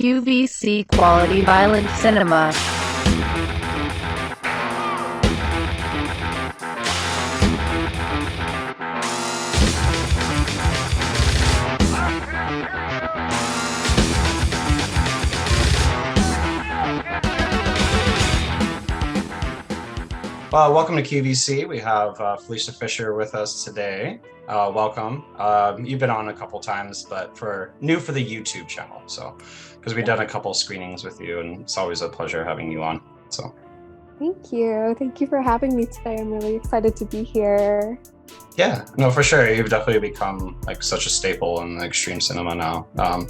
QVC Quality Violent Cinema. Welcome to QVC. We have Felicia Fisher with us today. Welcome. You've been on a couple times, but new for the YouTube channel. So, because we've done a couple screenings with you, and it's always a pleasure having you on. So, thank you for having me today. I'm really excited to be here. Yeah, no, for sure. You've definitely become like such a staple in extreme cinema now.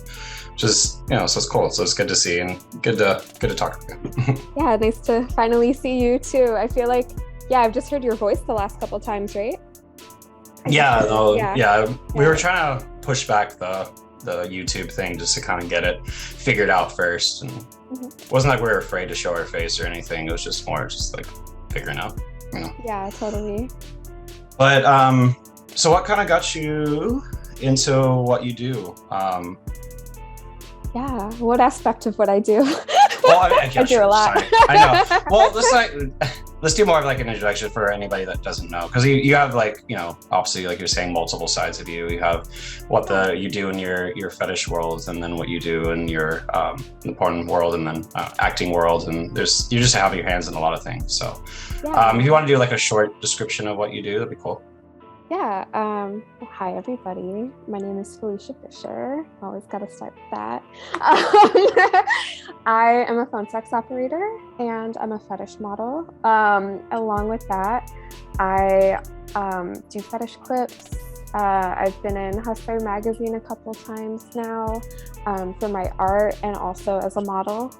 Which is, so it's cool. So it's good to see and good to talk with you. Yeah, nice to finally see you too. I feel like, I've just heard your voice the last couple times, right? Yeah. We were trying to push back the YouTube thing just to kind of get it figured out first. And it wasn't like we were afraid to show our face or anything. It was just more just like figuring out, Yeah, totally. But so what kind of got you into what you do? Yeah, what aspect of what I do? Well, I do a lot. Sorry. I know. Well, let's do more of like an introduction for anybody that doesn't know, because you have obviously like you're saying multiple sides of you. You have what you do in your fetish world, and then what you do in your in the porn world, and then acting world, and you just have your hands in a lot of things. So, if you want to do like a short description of what you do, that'd be cool. Yeah. Hi, everybody. My name is Felicia Fisher. Always got to start with that. I am a phone sex operator and I'm a fetish model. Along with that, I do fetish clips. I've been in Hustler magazine a couple times now for my art and also as a model.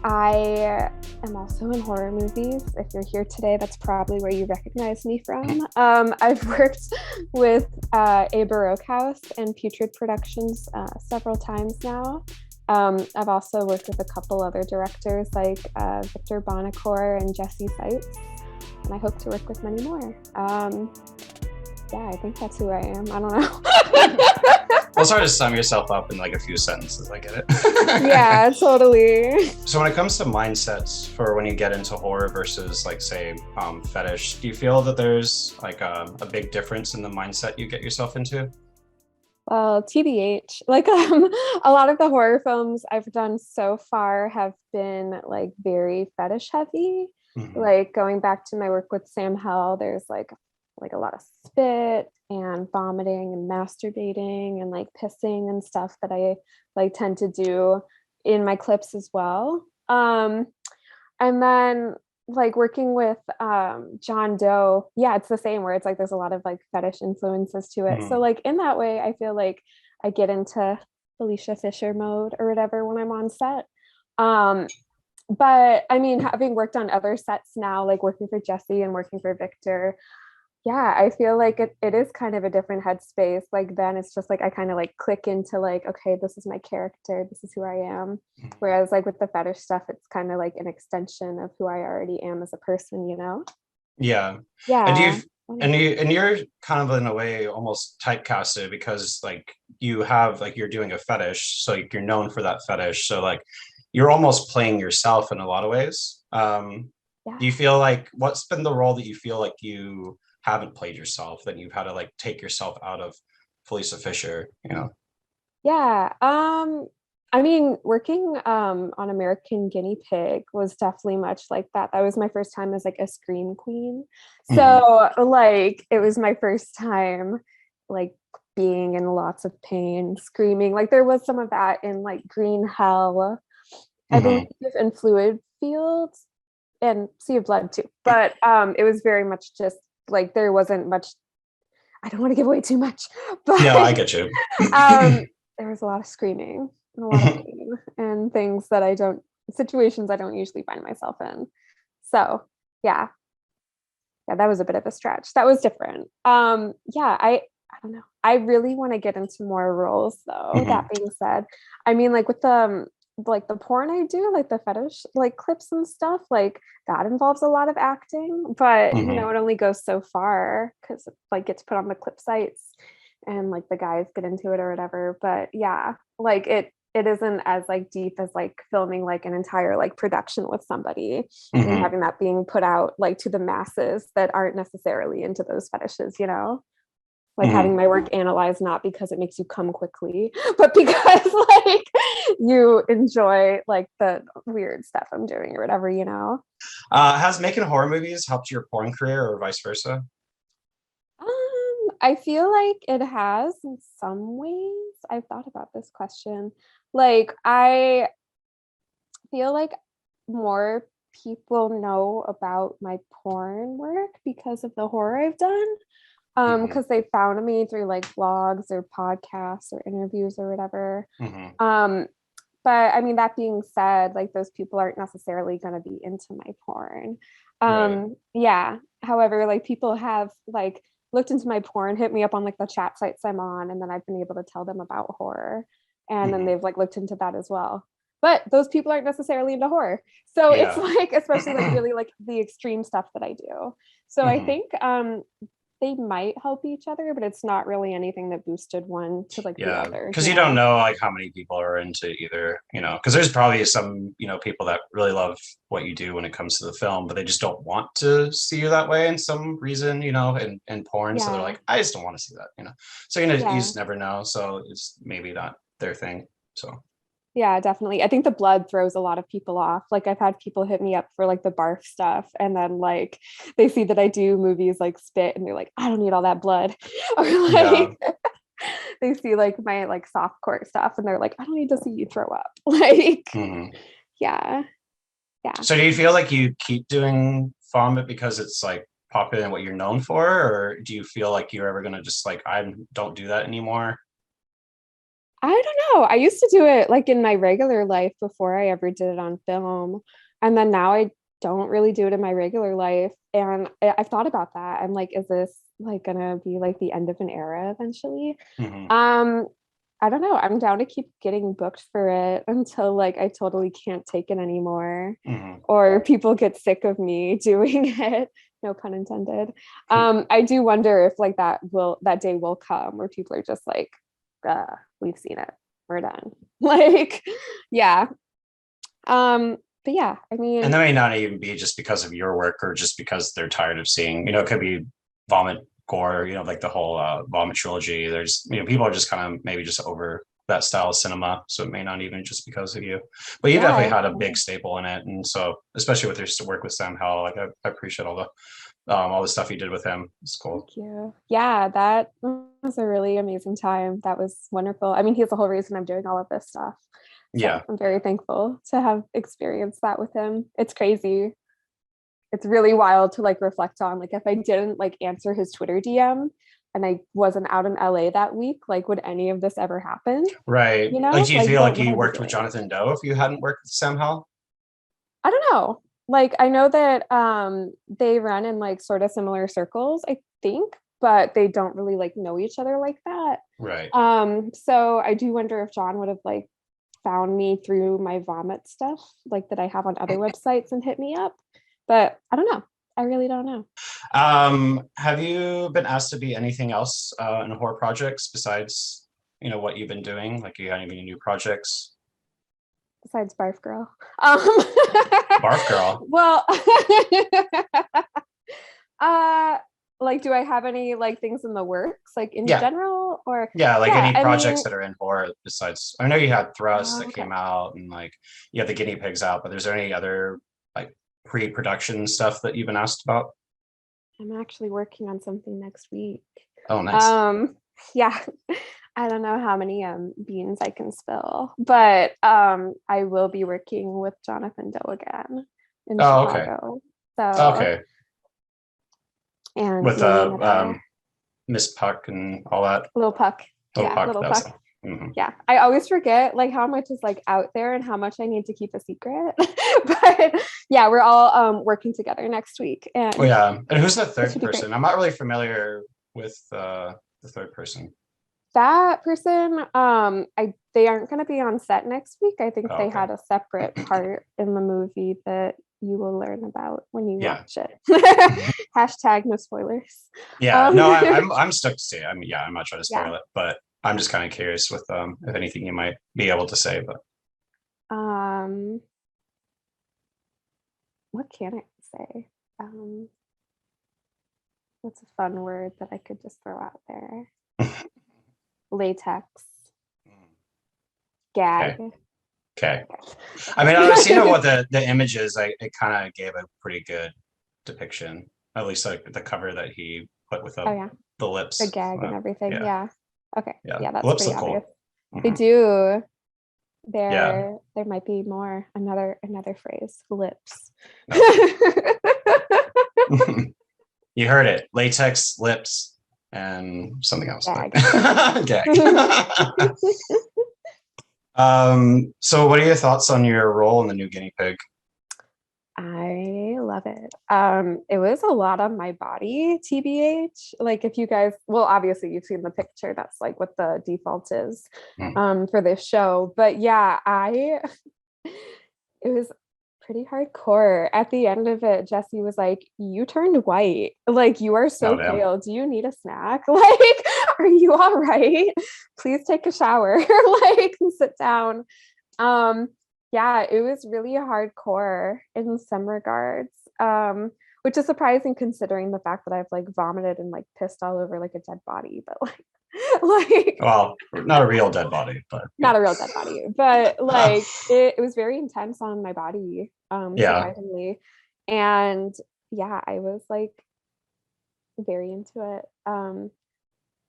I am also in horror movies. If you're here today, that's probably where you recognize me from. I've worked with A Baroque House and Putrid Productions several times now. I've also worked with a couple other directors like Victor Bonacore and Jesse Seitz, and I hope to work with many more. I think that's who I am. I don't know. Well, it's hard to sum yourself up in like a few sentences. I get it. Yeah, totally. So when it comes to mindsets for when you get into horror versus like say fetish, do you feel that there's like a big difference in the mindset you get yourself into? Well, TBH, like a lot of the horror films I've done so far have been like very fetish heavy. Mm-hmm. Like going back to my work with SamHel, there's like a lot of spit and vomiting and masturbating and like pissing and stuff that I like tend to do in my clips as well. And then like working with John Doe, it's the same, where it's like there's a lot of like fetish influences to it. Mm-hmm. So like in that way, I feel like I get into Felicia Fisher mode or whatever when I'm on set. But I mean, having worked on other sets now, like working for Jesse and working for Victor, I feel like it is kind of a different headspace. Like then it's just like I kind of like click into like, okay, this is my character, this is who I am. Whereas like with the fetish stuff, it's kind of like an extension of who I already am as a person, Yeah. Yeah. And you're kind of in a way almost typecasted because like you have like you're doing a fetish, so you're known for that fetish. So like you're almost playing yourself in a lot of ways. Do you feel like what's been the role that you feel like you haven't played yourself, that you've had to like take yourself out of Felicia Fisher, I mean, working on American Guinea Pig was definitely much like that. That was my first time as like a scream queen. So like it was my first time like being in lots of pain, screaming. Like there was some of that in like Green Hell, I believe, in Fluid Fields and Sea of Blood too. But it was very much just like there wasn't much. I don't want to give away too much, but no, I get you. There was a lot of screaming and a lot of pain and things that situations I don't usually find myself in. So yeah, that was a bit of a stretch. That was different. I don't know. I really want to get into more roles though. That being said, I mean, like with the porn I do, like the fetish like clips and stuff, like that involves a lot of acting, but it only goes so far because it like gets put on the clip sites and like the guys get into it or whatever. But like it isn't as like deep as like filming like an entire like production with somebody and having that being put out like to the masses that aren't necessarily into those fetishes, you know, like having my work analyzed, not because it makes you come quickly, but because like you enjoy like the weird stuff I'm doing or whatever, you know. Has making horror movies helped your porn career or vice versa? I feel like it has in some ways. I've thought about this question. Like, I feel like more people know about my porn work because of the horror I've done. Because they found me through like blogs or podcasts or interviews or whatever. But I mean, that being said, like those people aren't necessarily going to be into my porn. Yeah. However, like people have like looked into my porn, hit me up on like the chat sites I'm on, and then I've been able to tell them about horror. And then they've like looked into that as well. But those people aren't necessarily into horror. So it's like, especially like really like the extreme stuff that I do. So I think they might help each other, but it's not really anything that boosted one to like the other. Because you don't know like how many people are into either, you know, because there's probably some, you know, people that really love what you do when it comes to the film, but they just don't want to see you that way in some reason, you know, in porn. So they're like, I just don't want to see that, you know. So you just never know. So it's maybe not their thing. So yeah, definitely. I think the blood throws a lot of people off. Like I've had people hit me up for like the barf stuff, and then like they see that I do movies like Spit, and they're like, I don't need all that blood. Or like they see like my like softcore stuff, and they're like, I don't need to see you throw up. Like, yeah. So do you feel like you keep doing vomit because it's like popular and what you're known for, or do you feel like you're ever gonna just like I don't do that anymore? I don't know. I used to do it like in my regular life before I ever did it on film. And then now I don't really do it in my regular life. And I've thought about that. I'm like, is this like gonna be like the end of an era eventually? I don't know. I'm down to keep getting booked for it until like I totally can't take it anymore. Or people get sick of me doing it. No pun intended. I do wonder if like that day will come where people are just like, we've seen it, we're done. Like, yeah. But yeah, I mean, and that may not even be just because of your work or just because they're tired of seeing, you know, it could be vomit gore, you know, like the whole vomit trilogy. There's, you know, people are just kind of maybe just over that style of cinema, so it may not even just because of you, but you definitely had a big staple in it. And so especially with your work with SamHel, like I appreciate all the stuff you did with him. It's cool. Thank you. Yeah, that was a really amazing time. That was wonderful. I mean, he's the whole reason I'm doing all of this stuff. So I'm very thankful to have experienced that with him. It's crazy. It's really wild to like reflect on. Like if I didn't like answer his Twitter DM and I wasn't out in LA that week, like would any of this ever happen? Right. You know, like do you like, feel like you worked with Jonathan Doe if you hadn't worked with SamHel? I don't know. Like I know that they run in like sort of similar circles, I think, but they don't really like know each other like that. Right. So I do wonder if John would have like found me through my vomit stuff like that I have on other websites and hit me up. But I don't know. I really don't know. Have you been asked to be anything else in horror projects besides, you know, what you've been doing? Like you had any new projects? Besides Barf Girl. Barf Girl. Well, like, do I have any like things in the works, like in general, or any projects that are in horror besides? I know you had Thrust that came out, and like you have the guinea pigs out, but is there any other like pre-production stuff that you've been asked about? I'm actually working on something next week. Oh, nice. Yeah. I don't know how many beans I can spill, but I will be working with Jonathan Doe again in Chicago. So and with Miss Puck and all that. Little Puck. Little Puck. Yeah, I always forget like how much is like out there and how much I need to keep a secret. But yeah, we're all working together next week. And and who's the third person? I'm not really familiar with the third person. That person, they aren't going to be on set next week. I think they had a separate part in the movie that you will learn about when you watch it. Hashtag no spoilers. Yeah, no, I'm stoked to see it. I'm not trying to spoil it, but I'm just kind of curious with if anything you might be able to say, but what can I say? What's a fun word that I could just throw out there? Latex. Gag. Okay. I mean, I've seen what the images. It kind of gave a pretty good depiction, at least like the cover that he put with the lips, the gag and everything. Yeah. Okay. Yeah, that's lips pretty look obvious. cool. They do. There might be more. Another phrase. Lips. You heard it. Latex, lips, and something else. Gag. Gag. So what are your thoughts on your role in the new guinea pig? I love it. It was a lot on my body, TBH. Like if you guys, well, obviously you've seen the picture. That's like what the default is for this show. But yeah, it was pretty hardcore. At the end of it, Jesse was like, "You turned white. Like you are so pale. Do you need a snack? Like, are you all right? Please take a shower. Like, and sit down." Yeah, it was really hardcore in some regards, which is surprising considering the fact that I've like vomited and like pissed all over like a dead body, but like well, not a real dead body, but not a real dead body, but like it was very intense on my body, surprisingly. And yeah, I was like very into it.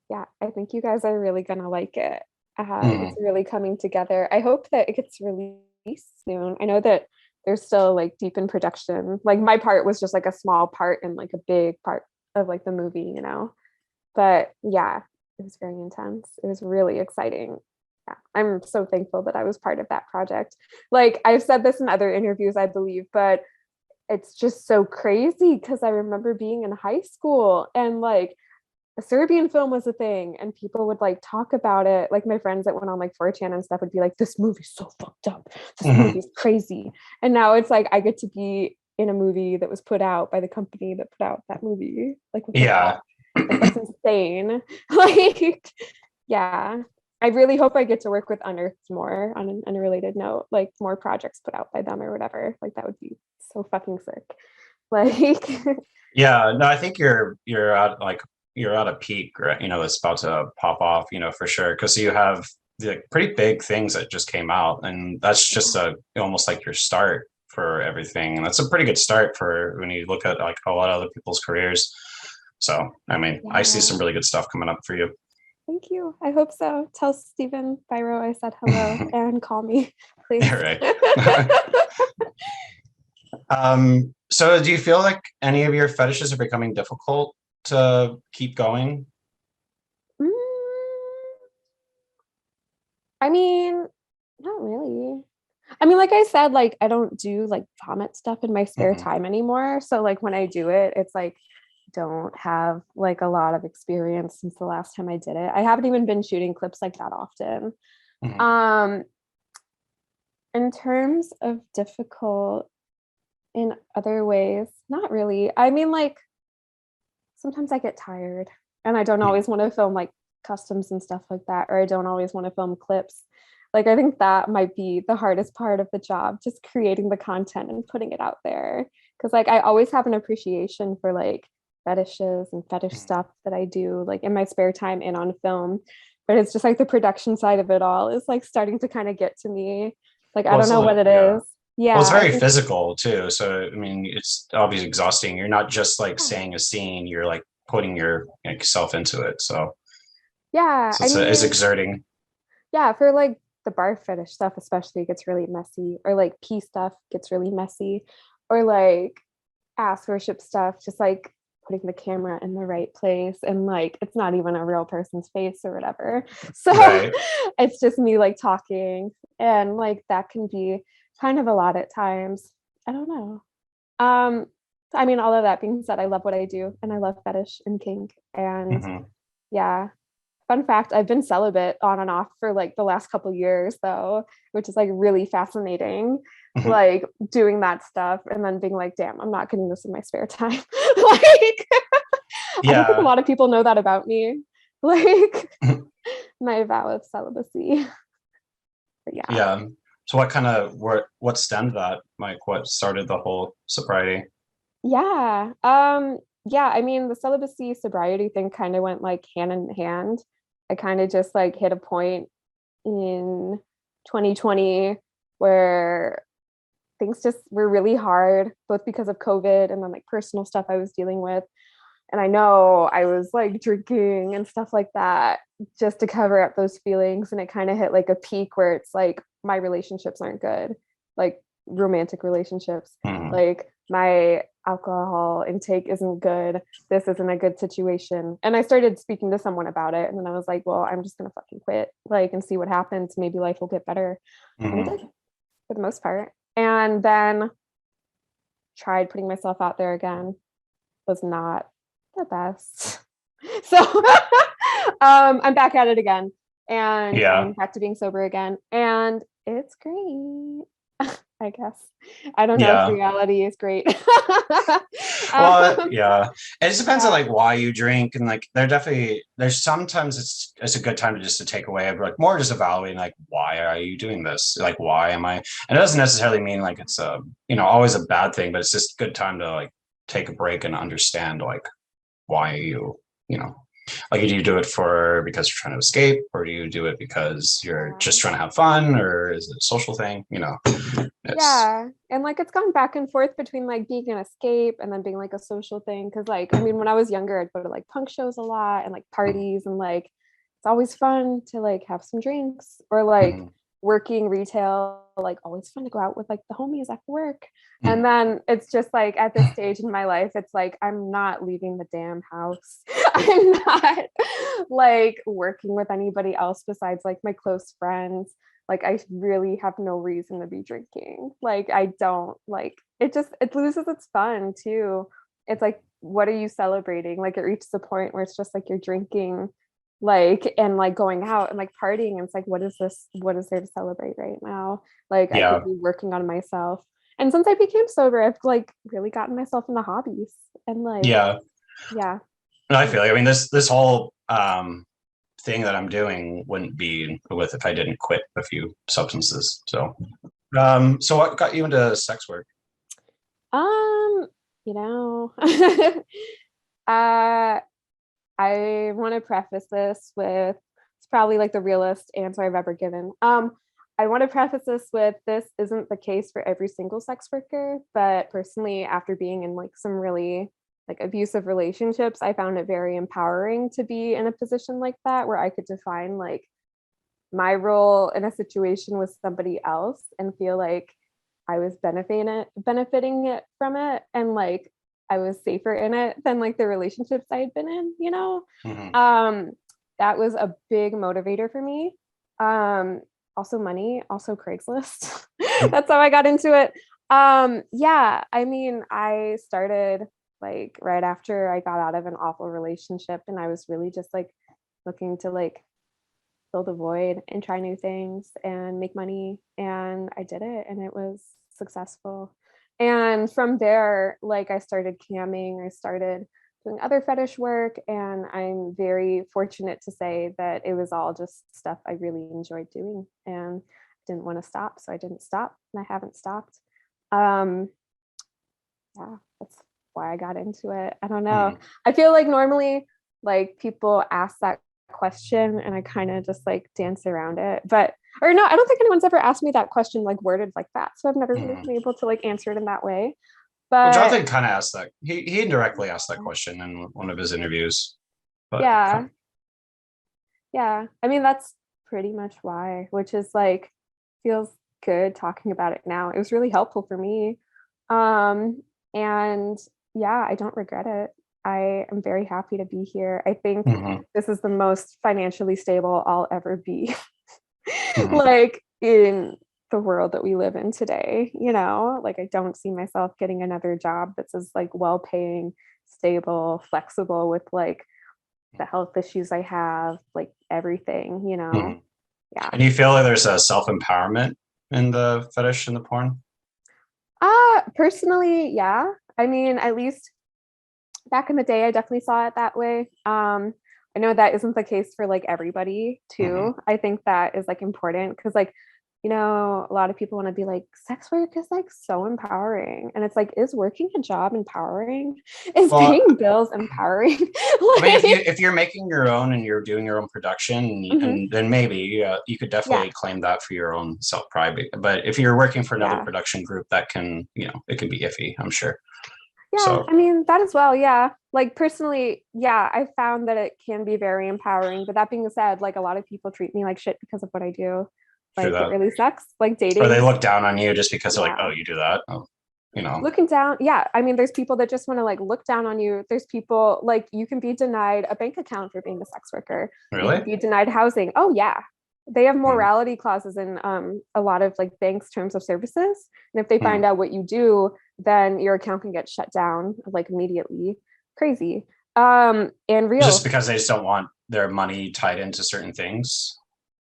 Yeah, I think you guys are really gonna like it. It's really coming together. I hope that it gets released soon. I know that they're still like deep in production. Like my part was just like a small part in like a big part of like the movie, you know. But yeah, it was very intense. It was really exciting. Yeah, I'm so thankful that I was part of that project. Like I've said this in other interviews, I believe, but it's just so crazy because I remember being in high school and like a Serbian film was a thing and people would like talk about it. Like my friends that went on like 4chan and stuff would be like, "This movie's so fucked up. This movie's crazy." And now it's like I get to be in a movie that was put out by the company that put out that movie. Like, like that's insane. Like, yeah. I really hope I get to work with Unearthed more on an unrelated note, like more projects put out by them or whatever. Like that would be so fucking sick. Like yeah, no, I think you're at a peak, right? You know, it's about to pop off, you know, for sure. Because you have the pretty big things that just came out, and that's just almost like your start for everything. And that's a pretty good start for when you look at like a lot of other people's careers. So, I mean, I see some really good stuff coming up for you. Thank you. I hope so. Tell Stephen Byro I said hello and call me, please. Right. So do you feel like any of your fetishes are becoming difficult to keep going? I mean, not really. I mean, like I said, like I don't do like vomit stuff in my spare time anymore. So like when I do it, it's like don't have like a lot of experience since the last time I did it. I haven't even been shooting clips like that often. In terms of difficult in other ways, not really. I mean, like sometimes I get tired and I don't always want to film like customs and stuff like that, or I don't always want to film clips. Like I think that might be the hardest part of the job, just creating the content and putting it out there. Because like I always have an appreciation for like fetishes and fetish stuff that I do like in my spare time and on film, but it's just like the production side of it all is like starting to kind of get to me. Like I don't know what it is. Yeah, well, it's very physical too, so I mean it's obviously exhausting. You're not just like saying a scene, you're like putting yourself into it. So yeah, so it's exerting. Yeah, for like the barf fetish stuff especially gets really messy, or like pee stuff gets really messy, or like ass worship stuff, just like putting the camera in the right place and like it's not even a real person's face or whatever. So it's just me like talking, and like that can be kind of a lot at times. I don't know. I mean, all of that being said, I love what I do and I love fetish and kink. And yeah. Fun fact, I've been celibate on and off for like the last couple years though, which is like really fascinating. Like doing that stuff and then being like, damn, I'm not getting this in my spare time. Like I don't think a lot of people know that about me. Like my vow of celibacy. But yeah. Yeah. So what stemmed that? Like what started the whole sobriety? Yeah. Yeah, I mean the celibacy sobriety thing kind of went like hand in hand. I kind of just like hit a point in 2020 where things just were really hard, both because of COVID and then like personal stuff I was dealing with. And I know I was like drinking and stuff like that just to cover up those feelings. And it kind of hit like a peak where it's like my relationships aren't good, like romantic relationships. Like my alcohol intake isn't good. This isn't a good situation. And I started speaking to someone about it. And then I was like, well, I'm just going to fucking quit, like, and see what happens. Maybe life will get better. And it did for the most part. And then tried putting myself out there again. Was not the best. So I'm back at it again, and I'm back to being sober again, and it's great. I guess I don't know if reality is great. Well, yeah, it just depends on like why you drink, and like there's sometimes it's a good time to just to take away like more just evaluating like why are you doing this, like why am I, and it doesn't necessarily mean like it's a always a bad thing, but it's just a good time to like take a break and understand like why you like do you do it because you're trying to escape, or do you do it because you're just trying to have fun, or is it a social thing? Yeah, and like it's gone back and forth between like being an escape and then being like a social thing, because like I mean when I was younger I'd go to like punk shows a lot and like parties, and like it's always fun to like have some drinks, or like working retail, like always fun to go out with like the homies after work. And then it's just like at this stage in my life, it's like I'm not leaving the damn house. I'm not like working with anybody else besides like my close friends. Like I really have no reason to be drinking. Like I don't like it, just it loses its fun too. It's like, what are you celebrating? Like it reaches a point where it's just like you're drinking like and like going out and like partying, and it's like what is there to celebrate right now? Like I could be working on myself. And since I became sober, I've like really gotten myself into hobbies and like yeah no, I feel like, I mean this whole thing that I'm doing wouldn't be with if I didn't quit a few substances. So so what got you into sex work? you know I want to preface this with, it's probably like the realest answer I've ever given. I want to preface this isn't the case for every single sex worker, but personally, after being in like some really like abusive relationships, I found it very empowering to be in a position like that where I could define like my role in a situation with somebody else and feel like I was benefiting it from it, and like I was safer in it than like the relationships I had been in, that was a big motivator for me. Also money, also Craigslist. That's how I got into it. Yeah, I mean, I started like right after I got out of an awful relationship, and I was really just like looking to like fill the void and try new things and make money, and I did it, and it was successful. And from there, like I started camming, I started doing other fetish work, and I'm very fortunate to say that it was all just stuff I really enjoyed doing and didn't want to stop, so I didn't stop, and I haven't stopped. Yeah, that's why I got into it. I don't know. I feel like normally like people ask that question and I kind of just like dance around it, but or no, I don't think anyone's ever asked me that question like worded like that, so I've never really been able to like answer it in that way. But Jonathan kind of asked that, he indirectly asked that question in one of his interviews, but yeah I mean that's pretty much why, which is like feels good talking about it now. It was really helpful for me, and yeah, I don't regret it. I am very happy to be here. I think this is the most financially stable I'll ever be. Like in the world that we live in today, like I don't see myself getting another job that's as like well-paying, stable, flexible with like the health issues I have, like everything, Yeah. And you feel like there's a self-empowerment in the fetish and the porn? Personally, yeah. I mean, at least back in the day, I definitely saw it that way. I know that isn't the case for like everybody too. I think that is like important because like, you know, a lot of people want to be like, sex work is like so empowering. And it's like, is working a job empowering? Is Well, paying bills empowering? I mean, Like, if you're making your own and you're doing your own production, and then maybe you could definitely claim that for your own self pride. But if you're working for another production group, that can, you know, it can be iffy, I'm sure. Yeah, So. I mean, that as well. Yeah. Like personally, yeah, I found that it can be very empowering. But that being said, like a lot of people treat me like shit because of what I do. Like it really sucks. Like dating. Or they look down on you just because they're like, oh, you do that. Oh, you know. Looking down. Yeah. I mean, there's people that just want to like look down on you. There's people like you can be denied a bank account for being a sex worker. Really? You can be denied housing. Oh yeah. They have morality clauses in a lot of like banks' terms of services. And if they find out what you do, then your account can get shut down like immediately. Crazy. And real. Just because they just don't want their money tied into certain things.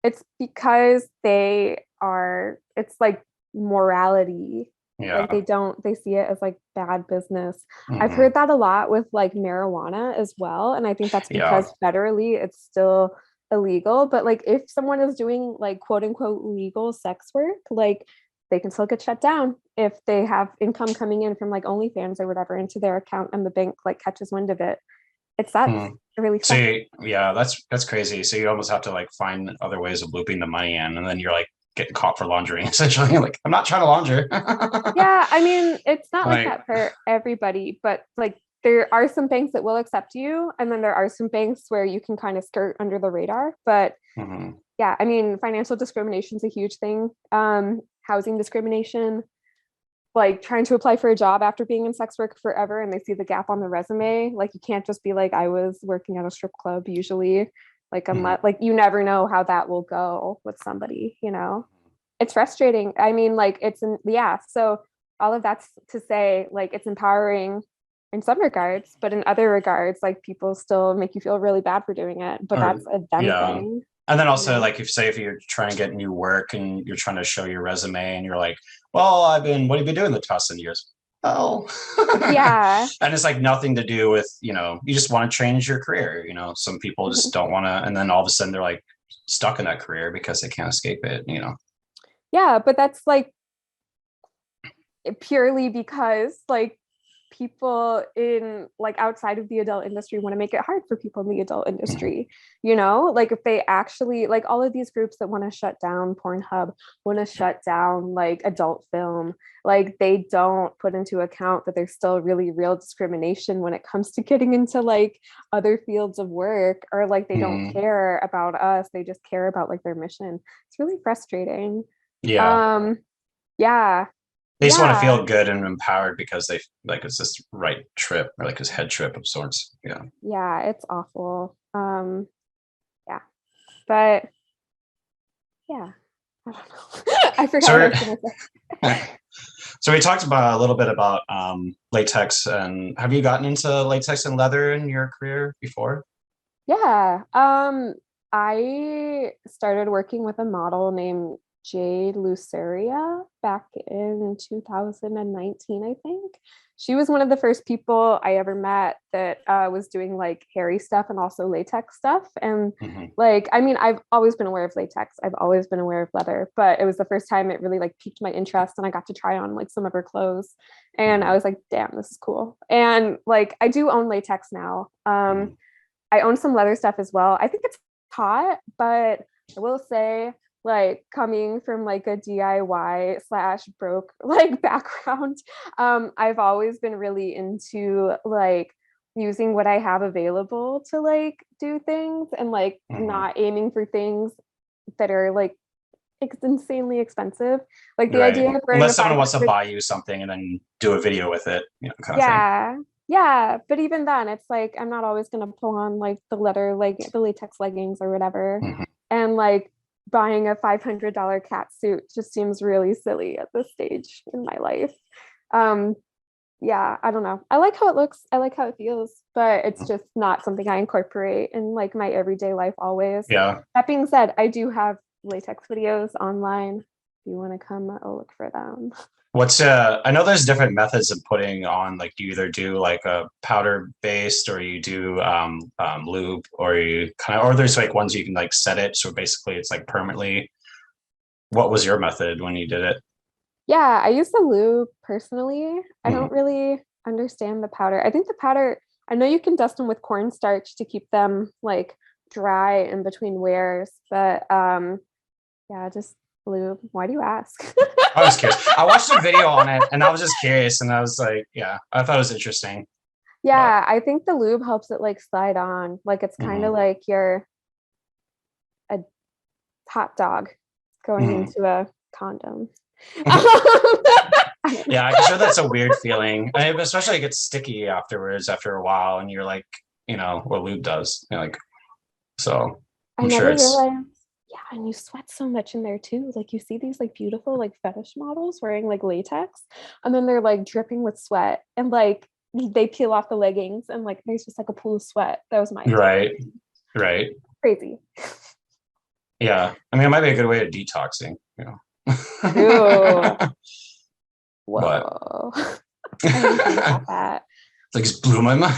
It's because it's like morality. Yeah. Like they see it as like bad business. I've heard that a lot with like marijuana as well. And I think that's because federally it's still illegal. But like if someone is doing like quote unquote legal sex work, like they can still get shut down if they have income coming in from like OnlyFans or whatever into their account and the bank like catches wind of it. It sucks. It really sucks. So yeah, that's crazy. So you almost have to like find other ways of looping the money in, and then you're like getting caught for laundering essentially. Like, I'm not trying to launder. Yeah, I mean, it's not like that for everybody, but like there are some banks that will accept you, and then there are some banks where you can kind of skirt under the radar. But yeah, I mean, financial discrimination is a huge thing. Housing discrimination, like trying to apply for a job after being in sex work forever and they see the gap on the resume. Like you can't just be like, I was working at a strip club usually. Like unless like you never know how that will go with somebody, you know. It's frustrating. I mean, like so all of that's to say like it's empowering in some regards, but in other regards, like people still make you feel really bad for doing it. But that's a them thing. And then also, like, if you're trying to get new work and you're trying to show your resume and you're like, well, what have you been doing the past 10 years? Oh, yeah. And it's like nothing to do with, you know, you just want to change your career. You know, some people just don't want to. And then all of a sudden they're like stuck in that career because they can't escape it, you know? Yeah. But that's like purely because like people in like outside of the adult industry want to make it hard for people in the adult industry, you know, like if they actually like all of these groups that want to shut down Pornhub, want to shut down like adult film, like they don't put into account that there's still really real discrimination when it comes to getting into like other fields of work, or like they don't care about us, they just care about like their mission. It's really frustrating. They just want to feel good and empowered because they like it's this right trip or like this head trip of sorts. Yeah, it's awful. But yeah, I don't know. I forgot what I was gonna say. So we talked about a little bit about latex, and have you gotten into latex and leather in your career before? Yeah, I started working with a model named Jade Luceria back in 2019, I think. She was one of the first people I ever met that was doing like hairy stuff and also latex stuff. And like, I mean, I've always been aware of latex. I've always been aware of leather, but it was the first time it really like piqued my interest and I got to try on like some of her clothes. And I was like, damn, this is cool. And like, I do own latex now. I own some leather stuff as well. I think it's hot, but I will say, like coming from like a DIY / broke like background, I've always been really into like using what I have available to like do things and like not aiming for things that are like insanely expensive. Like the idea of unless someone wants to buy you something and then do a video with it, you know, kind of thing. Yeah, but even then it's like I'm not always gonna pull on like the leather, like the latex leggings or whatever. And like buying a $500 cat suit just seems really silly at this stage in my life. I don't know. I like how it looks. I like how it feels, but it's just not something I incorporate in like my everyday life always. Yeah. That being said, I do have latex videos online you want to come, I'll look for them. What's I know there's different methods of putting on, like you either do like a powder based or you do lube, or you kind of, or there's like ones you can like set it. So basically it's like permanently. What was your method when you did it? Yeah, I use the lube personally. I don't really understand the powder. I think the powder, I know you can dust them with cornstarch to keep them like dry in between wears, but yeah, just lube. Why do you ask? I was curious. I watched a video on it and I was just curious, and I was like, yeah, I thought it was interesting. Yeah, I think the lube helps it like slide on. Like it's kind of like you're a hot dog going into a condom. Yeah, I'm sure that's a weird feeling. I mean, especially it gets sticky afterwards after a while, and you're like, you know, what lube does. You're like, so I'm sure it's. Realized, yeah, and you sweat so much in there too. Like you see these like beautiful like fetish models wearing like latex, and then they're like dripping with sweat, and like they peel off the leggings, and like there's just like a pool of sweat. That was my Right. Crazy. Yeah, I mean, it might be a good way of detoxing, you know. Ew. Whoa. But I didn't think about that. like just blew my mind.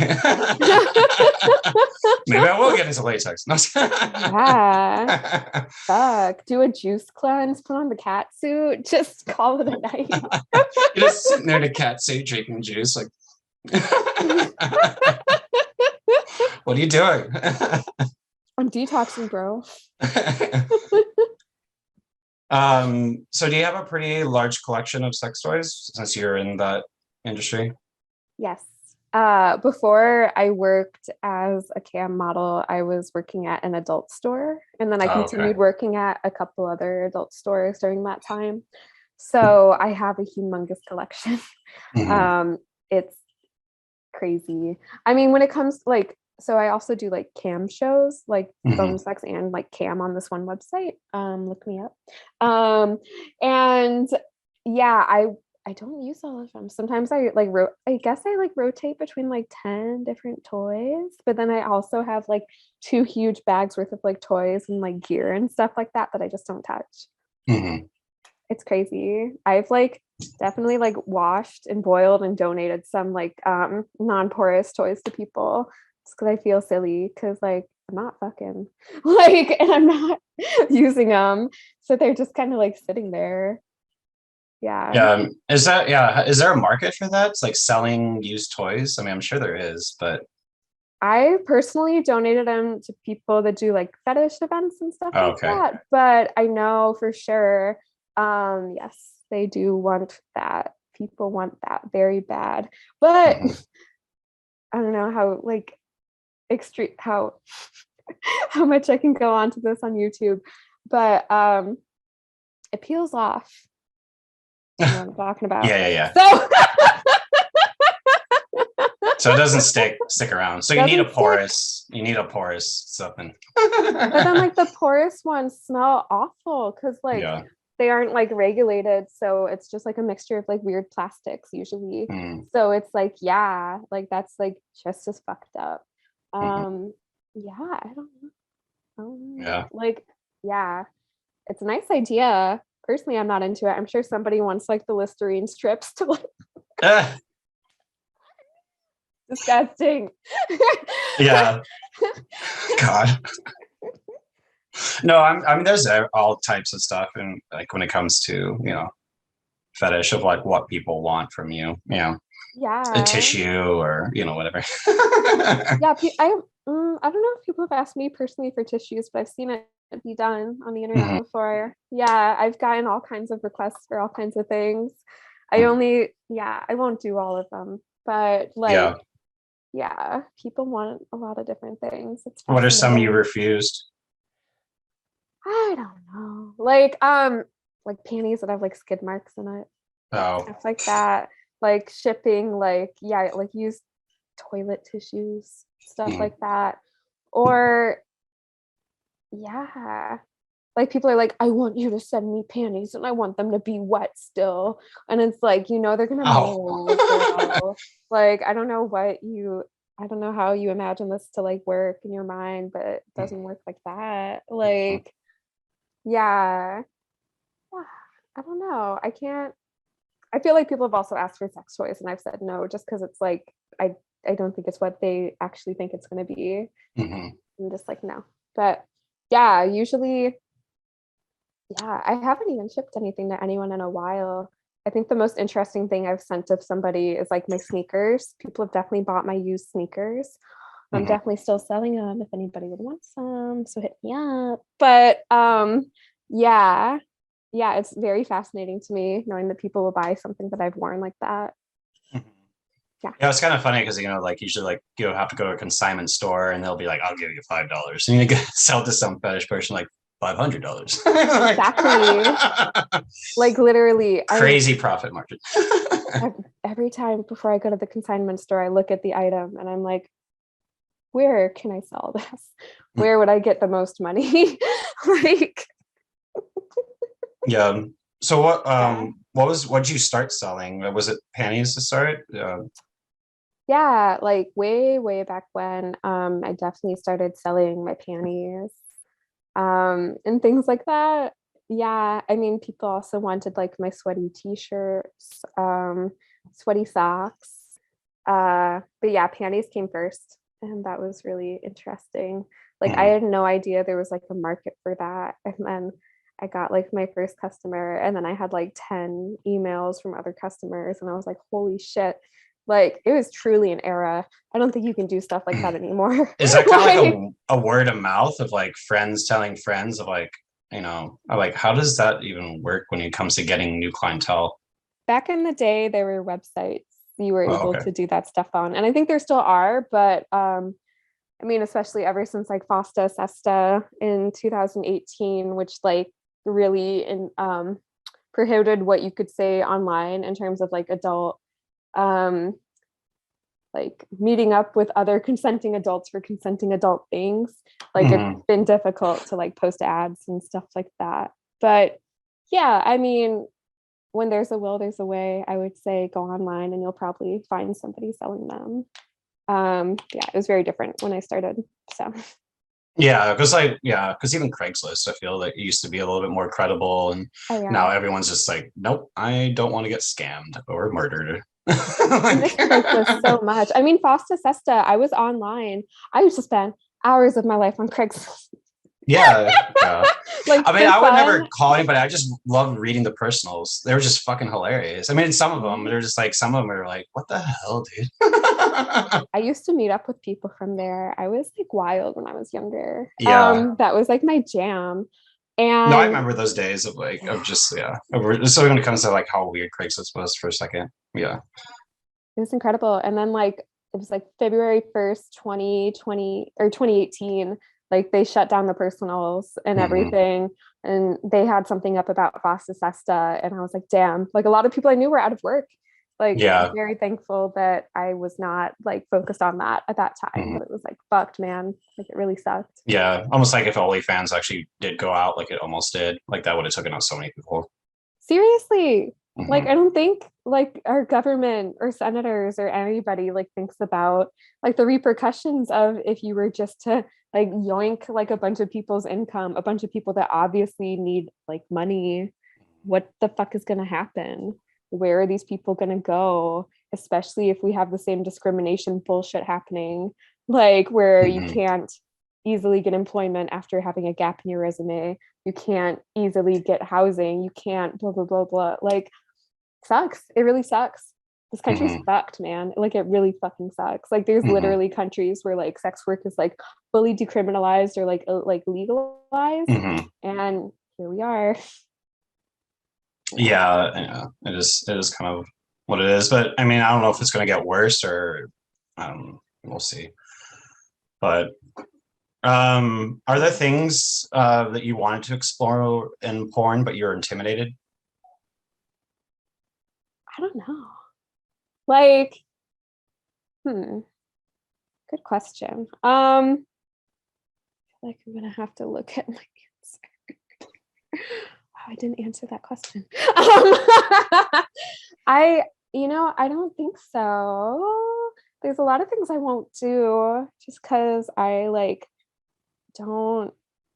Maybe I will get into latex. No. Yeah. Fuck. Do a juice cleanse, put on the cat suit, just call it a night. You're just sitting there in a cat suit drinking juice, like what are you doing? I'm detoxing, bro. So do you have a pretty large collection of sex toys since you're in that industry? Yes. Before I worked as a cam model, I was working at an adult store, and then I continued working at a couple other adult stores during that time. So I have a humongous collection. It's crazy. I mean, when it comes like, so I also do like cam shows, like phone sex and like cam on this one website. Look me up. And yeah, I don't use all of them. Sometimes I like I guess I like rotate between like 10 different toys, but then I also have like 2 huge bags worth of like toys and like gear and stuff like that I just don't touch. It's crazy. I've like definitely like washed and boiled and donated some like non-porous toys to people just because I feel silly because like I'm not fucking like, and I'm not using them, so they're just kind of like sitting there. Yeah. Is there a market for that? It's like selling used toys. I mean, I'm sure there is, but I personally donated them to people that do like fetish events and stuff like that. But I know for sure, yes, they do want that. People want that very bad. But I don't know how like extreme how much I can go on to this on YouTube. But it peels off. You know what I'm talking about. Yeah. So so it doesn't stick around. So you need a porous something. But then like the porous ones smell awful because like they aren't like regulated. So it's just like a mixture of like weird plastics usually. So it's like, yeah, like that's like just as fucked up. Yeah, I don't know. Yeah. Like, yeah, it's a nice idea. Personally, I'm not into it. I'm sure somebody wants like the Listerine strips to like disgusting. Yeah. God. No, I mean, there's all types of stuff, and like when it comes to, you know, fetish of like what people want from you, you know, a tissue or, you know, whatever. Yeah, I don't know if people have asked me personally for tissues, but I've seen it be done on the internet before. Yeah, I've gotten all kinds of requests for all kinds of things. I won't do all of them, but like, yeah, people want a lot of different things. What are some you refused? I don't know. Like panties that have like skid marks in it. Stuff like that. Like shipping, like, yeah, like use toilet tissues, stuff like that. Or yeah, like people are like, I want you to send me panties and I want them to be wet still, and it's like, you know, they're gonna mold. Like I don't know how you imagine this to like work in your mind, but it doesn't work like that. Like yeah, I don't know. I feel like people have also asked for sex toys and I've said no just because it's like I don't think it's what they actually think it's going to be. Mm-hmm. I'm just like no. But yeah, usually yeah, I haven't even shipped anything to anyone in a while. I think the most interesting thing I've sent to somebody is like my sneakers. People have definitely bought my used sneakers. I'm Mm-hmm. definitely still selling them if anybody would want some. So hit me up. But yeah. Yeah, it's very fascinating to me knowing that people will buy something that I've worn like that. Mm-hmm. Yeah. Yeah, it's kind of funny because like usually like you have to go to a consignment store and they'll be like, "I'll give you $5," and you get sell to some fetish person like $500. Exactly. Like literally, Crazy profit margin. every time before I go to the consignment store, I look at the item and I'm like, where can I sell this? Where would I get the most money? Like, Yeah. So yeah. what did you start selling? Was it panties to start? Yeah, like way back when, I definitely started selling my panties, and things like that. Yeah, I mean, people also wanted like my sweaty t-shirts, sweaty socks. But yeah, panties came first, and that was really interesting. Like I Mhm. had no idea there was like a market for that. And then I got like my first customer, and then I had like 10 emails from other customers, and I was like, holy shit. Like it was truly an era. I don't think you can do stuff like that anymore. Is that kind of like Like a word of mouth of like friends telling friends of like, like how does that even work when it comes to getting new clientele? back in the day, there were websites you were Oh, able okay. to do that stuff on. And I think there still are, but I mean, especially ever since like Fosta Sesta in 2018, which like really prohibited what you could say online in terms of like adult, um, like meeting up with other consenting adults for consenting adult things. Like it's Mhm. been difficult to like post ads and stuff like that. But yeah, I mean, when there's a will, there's a way. I would say go online and you'll probably find somebody selling them. Yeah, it was very different when I started. So Because even Craigslist, I feel like it used to be a little bit more credible, and oh now yeah. everyone's just like, nope, I don't want to get scammed or murdered. I Like, miss Craigslist so much. I mean, Fosta Sesta, I was online. I used to spend hours of my life on Craigslist. yeah. Like I mean, for I would fun. never call anybody. I just loved reading the personals. They were just fucking hilarious. I mean, some of them, Yeah. they're just like, some of them are like, what the hell, dude? I used to meet up with people from there. I was like wild when I was younger. Yeah. That was like my jam. No, I And remember those days of like, yeah, of just, yeah. So when it comes to like how weird Craigslist was for a second. Yeah. it was incredible. And then like it was like February 1st, 2020 or 2018, like they shut down the personals and Hmm. everything. And they had something up about Fosta Sesta. And I was like, damn, like a lot of people I knew were out of work. Like Yeah. very thankful that I was not like focused on that at that time. Hmm. But it was like fucked, man. Like it really sucked. Yeah. Almost like if OnlyFans actually did go out, like it almost did, like that would have taken out so many people. Seriously, like Hmm. I don't think like our government or senators or anybody like thinks about like the repercussions of if you were just to like yoink like a bunch of people's income, a bunch of people that obviously need like money. What the fuck is going to happen? Where are these people going to go? Especially if we have the same discrimination bullshit happening, like where you Hmm. can't easily get employment after having a gap in your resume. You can't easily get housing. You can't blah blah blah blah. Like sucks. It really sucks. This country's Hmm. fucked, man. Like it really fucking sucks. Like there's Hmm. literally countries where like sex work is like fully decriminalized or like legalized, Hmm. and here we are. Yeah. Yeah, it is kind of what it is. But I mean, I don't know if it's going to get worse or we'll see. But are there things that you wanted to explore in porn, but you're intimidated? I don't know. Like, good question. Like I'm gonna have to look at my answer. Wow, I didn't answer that question. I, I don't think so. There's a lot of things I won't do just because I like don't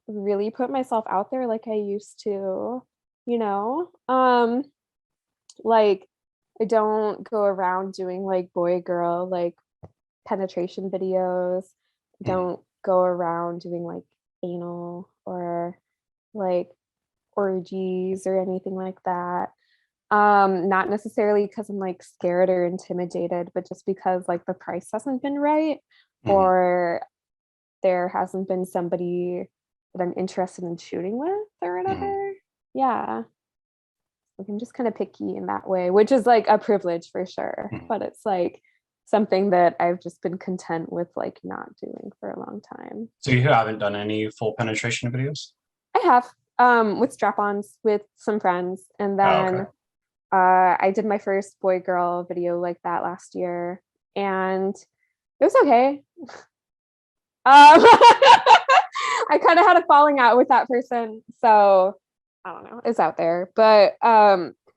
really put myself out there like I used to. you know? Like I don't go around doing like boy girl like penetration videos. Don't go around doing like anal or like orgies or anything like that. Not necessarily because I'm like scared or intimidated, but just because like the price hasn't been right, or there hasn't been somebody that I'm interested in shooting with or whatever. Yeah. Like I'm just kind of picky in that way, which is like a privilege for sure. But it's like something that I've just been content with like not doing for a long time. So you haven't done any full penetration videos? I have with strap-ons with some friends, and then I did my first boy girl video like that last year, and it was okay. I kind of had a falling out with that person, so I don't know, it's out there, but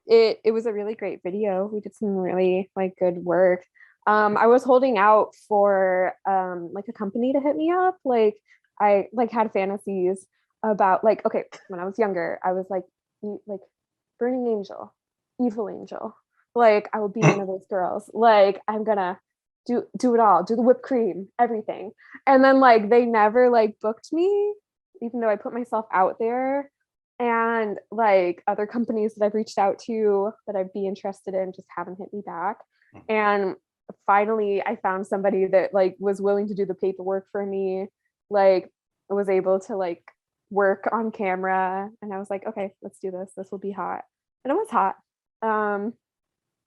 it was a really great video. We did some really like good work. I was holding out for like a company to hit me up. Like I like had fantasies about like, okay, when I was younger, I was like burning angel, evil angel. Like I would be one of those girls. Like I'm gonna do it all, do the whipped cream, everything. And then like they never like booked me, even though I put myself out there. And like other companies that I've reached out to that I'd be interested in just haven't hit me back. And finally I found somebody that like was willing to do the paperwork for me, like was able to like work on camera, and I was like, okay, let's do this, this will be hot. And it was hot.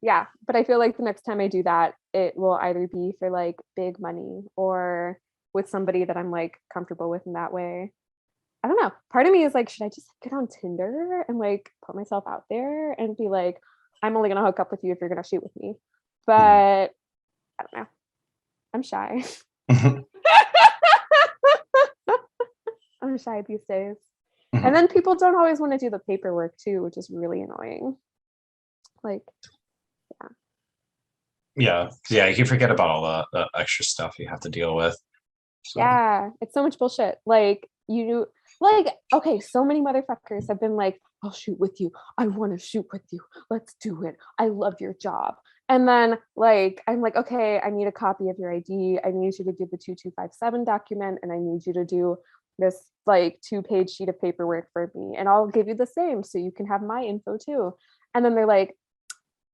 Yeah, but I feel like the next time I do that, it will either be for like big money or with somebody that I'm like comfortable with in that way. I don't know. Part of me is like, should I just get on Tinder and like put myself out there and be like, I'm only gonna hook up with you if you're gonna shoot with me. But I don't know. I'm shy. I'm shy these days. And then people don't always want to do the paperwork too, which is really annoying. Like, yeah, you can forget about all the extra stuff you have to deal with. So. Yeah, it's so much bullshit. Like okay, so many motherfuckers have been like, I'll shoot with you, I want to shoot with you, let's do it, I love your job. And then like I'm like, okay, I need a copy of your ID, I need you to do the 2257 document, and I need you to do this like 2-page sheet of paperwork for me, and I'll give you the same so you can have my info too. And then they're like,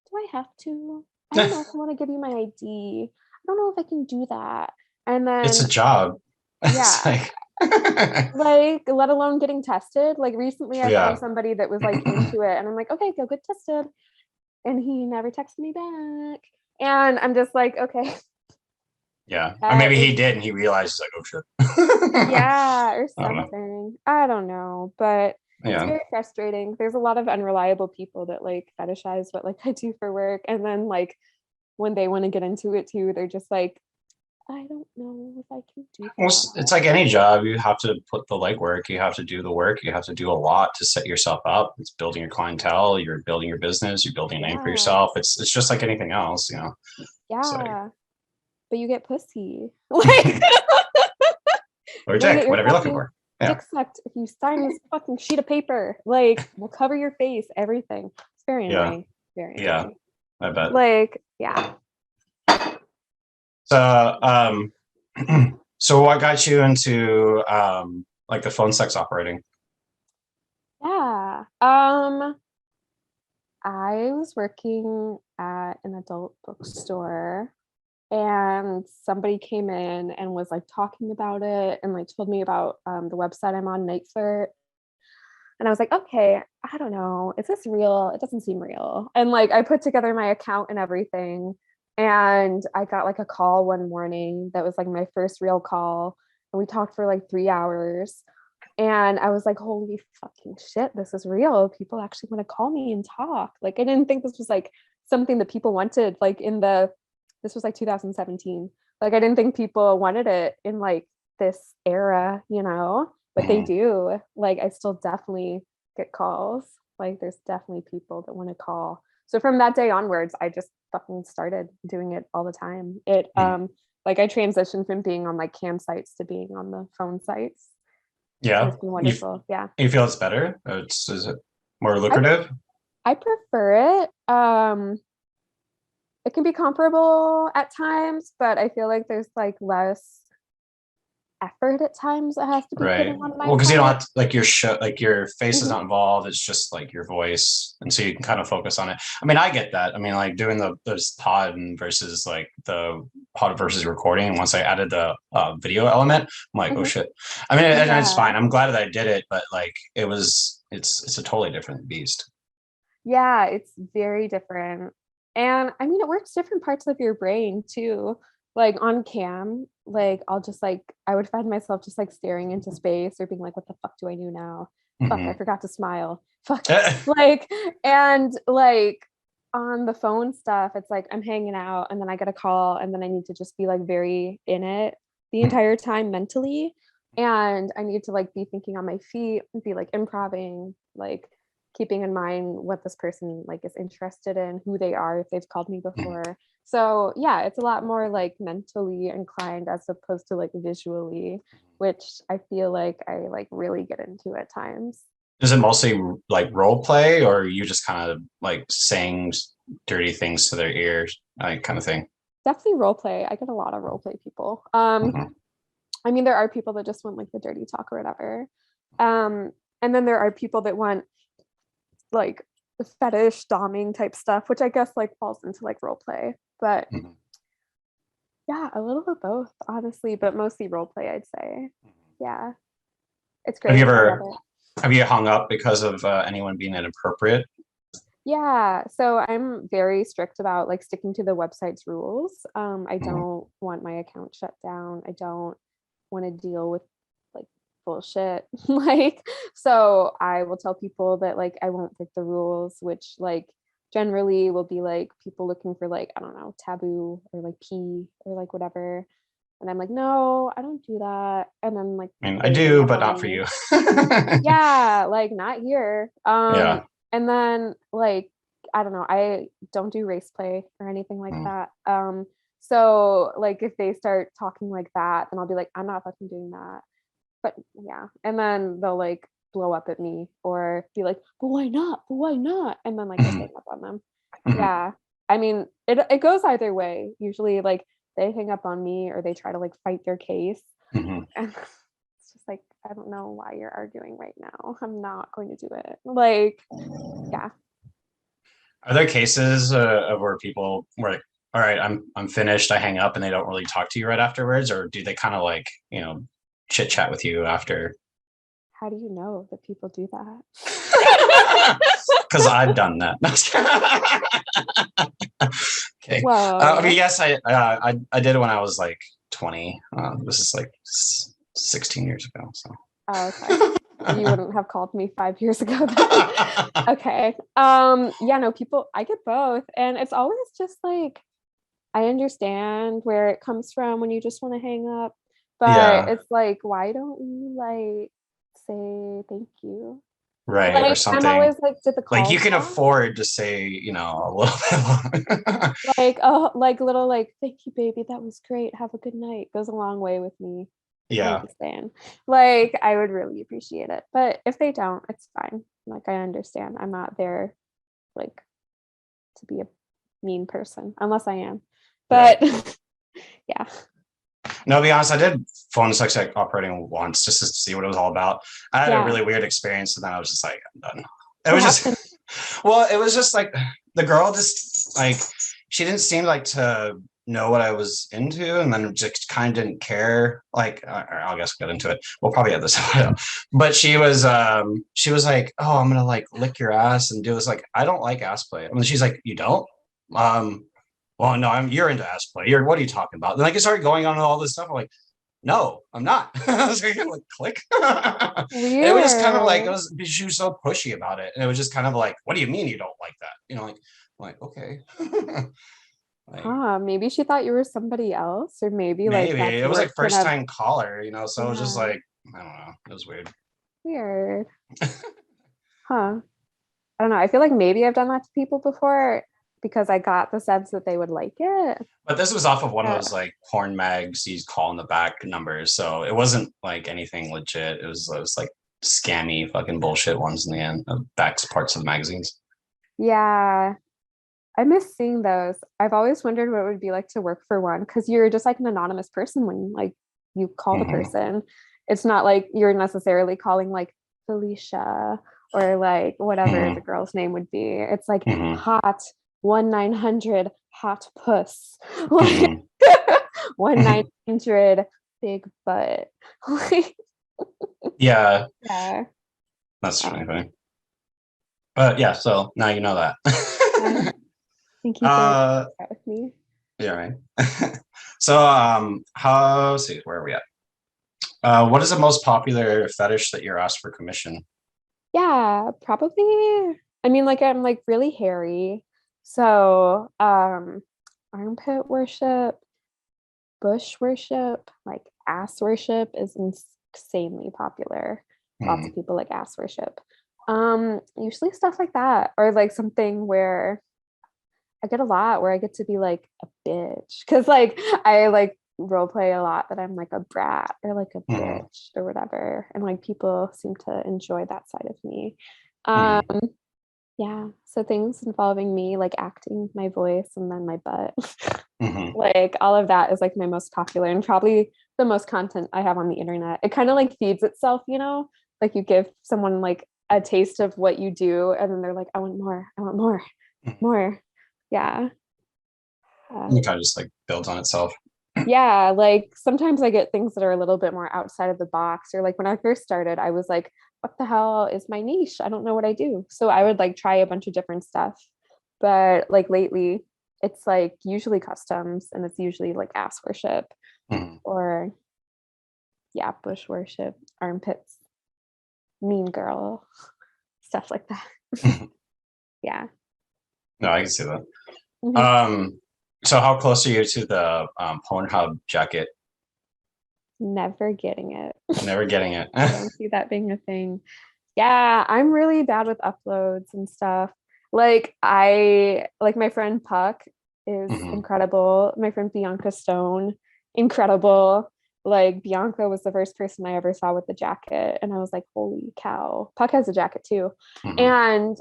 do I have to? I don't know if I want to give you my ID. I don't know if I can do that. And then it's a job. Yeah. Like let alone getting tested. Like recently I found somebody that was like into it, and I'm like, okay, go get tested. And he never texted me back. And I'm just like, okay. Yeah. Or maybe he did and he realized like, oh shit. Yeah, or something. I don't know. But it's yeah, very frustrating. There's a lot of unreliable people that like fetishize what like I do for work. And then like when they want to get into it too, they're just like, I don't know if I can do that. well, it's like any job. You have to put the legwork. You have to do the work. You have to do a lot to set yourself up. It's building your clientele. You're building your business. You're building a name for yourself. It's just like anything else, you know. Yeah, so, but you get pussy, like or dick, whatever you're looking for. Yeah. Dick sucked if you sign this fucking sheet of paper. Like, we'll cover your face, everything. It's very annoying. Very annoying. I bet. Like, yeah. So, so what got you into like the phone sex operating? Yeah. I was working at an adult bookstore, and somebody came in and was like talking about it and like told me about the website I'm on, Night Flirt. And I was like, okay, I don't know, is this real? It doesn't seem real. And like I put together my account and everything, and I got like a call one morning that was like my first real call, and we talked for like 3 hours. And I was like, holy fucking shit, this is real. People actually want to call me and talk. Like, I didn't think this was like something that people wanted, like this was like 2017. Like, I didn't think people wanted it in like this era, you know, but they do. Like, I still definitely get calls. Like, there's definitely people that want to call. So from that day onwards, I just fucking started doing it all the time. It, like I transitioned from being on like cam sites to being on the phone sites. Yeah. It's been wonderful. You feel it's better? Is it More lucrative? I prefer it. It can be comparable at times, but I feel like there's like less effort at times that has to be put Right. in on my Well, because you don't part. have to, like your face is Mhm. not involved. It's just like your voice, and so you can kind of focus on it. I mean, I get that. I mean, like doing those pod and versus like the pod versus recording. And once I added the video element, I'm like, oh Mhm. shit. I mean, and it's Yeah. fine. I'm glad that I did it, but like it's a totally different beast. Yeah, it's very different. And I mean, it works different parts of your brain too. Like on cam, like I'll just like, I would find myself just like staring into space or being like, what the fuck do I do now? Fuck, I Mhm. forgot to smile. Fuck. Like, and like on the phone stuff, it's like I'm hanging out and then I get a call and then I need to just be like very in it the entire time mentally. And I need to like be thinking on my feet, be like improving, like keeping in mind what this person like is interested in, who they are, if they've called me before. So yeah, it's a lot more like mentally inclined as opposed to like visually, which I feel like I like really get into at times. Is it mostly like role play, or are you just kind of like saying dirty things to their ears, like kind of thing? Definitely role play. I get a lot of role play people. Mhm. I mean, there are people that just want like the dirty talk or whatever. And then there are people that want like the fetish doming type stuff, which I guess like falls into like role play. But Mhm. yeah, a little of both, honestly, but mostly role play, I'd say. Yeah, it's Have you great. I love ever it. have you hung up because of anyone being inappropriate? Yeah, so I'm very strict about like sticking to the website's rules. I Mhm. don't want my account shut down. I don't want to deal with like bullshit. Like, so I will tell people that like I won't break the rules, which like generally will be like people looking for like, I don't know, taboo or like pee or like whatever. And I'm like, no, I don't do that. And then like I mean, I they hang do, up but on not for me. you. Yeah, like not here. Yeah. And then like I don't know, I don't do race play or anything like Mm. that. So like if they start talking like that, then I'll be like, I'm not fucking doing that. But yeah, and then they'll like blow up at me or be like, but why not? But why not? And then like I Mhm. hang up on them. Mhm. Yeah. I mean, it goes either way. Usually like they hang up on me or they try to like fight their case. Mhm. And it's just like, I don't know why you're arguing right now. I'm not going to do it. Like, yeah. Are there cases of where people were like, all right, I'm finished, I hang up, and they don't really talk to you right afterwards, or do they kind of like, chit chat with you after? How do you know that people do that? Because I've done that. Okay. I mean, Whoa. yes, I did it when I was like 20. This is like 16 years ago. So. Oh, okay. You wouldn't have called me 5 years ago then. Okay. Yeah, no, people, I get both. And it's always just like, I understand where it comes from when you just want to hang up. But Yeah. it's like, why don't you like say thank you? Right. Or Like, I'm something. always like, did the Like you call can stop? afford to say, a little bit long. Like, oh, like little like, thank you, baby. That was great. Have a good night. Goes a long way with me. I'm Yeah. just saying. Like, I would really appreciate it. But if they don't, it's fine. Like, I understand. I'm not there like to be a mean person unless I am. Right. But yeah. No, to be honest, I did phone sex operating once just to see what it was all about. I had a Yeah. really weird experience, and then I was just like, I'm done. It What was just, happened? well, it was just like the girl just like she didn't seem like to know what I was into, and then just kind of didn't care. Like, I guess get into it. We'll probably have this, but she was like, oh, I'm gonna like lick your ass and do this. Like, I don't like ass play. I mean, she's like, you don't? Um, well, no, you're into ass play. What are you talking about? And like it started going on and all this stuff. I'm like, no, I'm not. I was like, click. And it was just kind of like Weird. she was so pushy about it. And it was just kind of like, what do you mean you don't like that? Like, okay. Like Huh. Maybe she thought you were somebody else, or maybe like maybe that's it was like what kind first of time caller, so it was just yeah. like, I don't know. It was weird. Weird. Huh. I don't know. I feel like maybe I've done that to people before because I got the sense that they would like it. But this was off of one of Uh, those like porn mags, you call in the back numbers. So it wasn't like anything legit. It was like scammy fucking bullshit ones in the end, back parts of the magazines. Yeah. I miss seeing those. I've always wondered what it would be like to work for one, because you're just like an anonymous person when like you call the person. It's not like you're necessarily calling like Felicia or like whatever the girl's name would be. It's like hot 1-900 hot puss. Like 1-900 big butt. Yeah, Yeah. that's really funny. But yeah, so now you know that. Thank you for that with me. Yeah, right. So how see where are we at? What is the most popular fetish that you're asked for commission? Yeah, probably. I mean, like I'm like really hairy. So armpit worship, bush worship, like ass worship is insanely popular. Lots of people like ass worship. Usually stuff like that, or like something where I get a lot where I get to be like a bitch, because like I like role play a lot that I'm like a brat or like a bitch or whatever, and like people seem to enjoy that side of me. Yeah, so things involving me like acting my voice and then my butt. Like all of that is like my most popular and probably the most content I have on the internet. It kind of like feeds itself, you know, like you give someone like a taste of what you do and then they're like, I want more, I want more, more. Yeah. It kind of just like builds on itself. Yeah, like sometimes I get things that are a little bit more outside of the box, or like when I first started I was like, what the hell is my niche? I don't know what I do. So I would like try a bunch of different stuff, but like lately it's like usually customs, and it's usually like ass worship or yeah, bush worship, armpits, mean girl, stuff like that. Yeah. No, I can see that. So how close are you to the Pornhub jacket? Never getting it. Never getting it. I don't see that being a thing. Yeah, I'm really bad with uploads and stuff. Like my friend Puck is incredible. My friend Bianca Stone, incredible. Like Bianca was the first person I ever saw with the jacket, and I was like, holy cow. Puck has a jacket too. And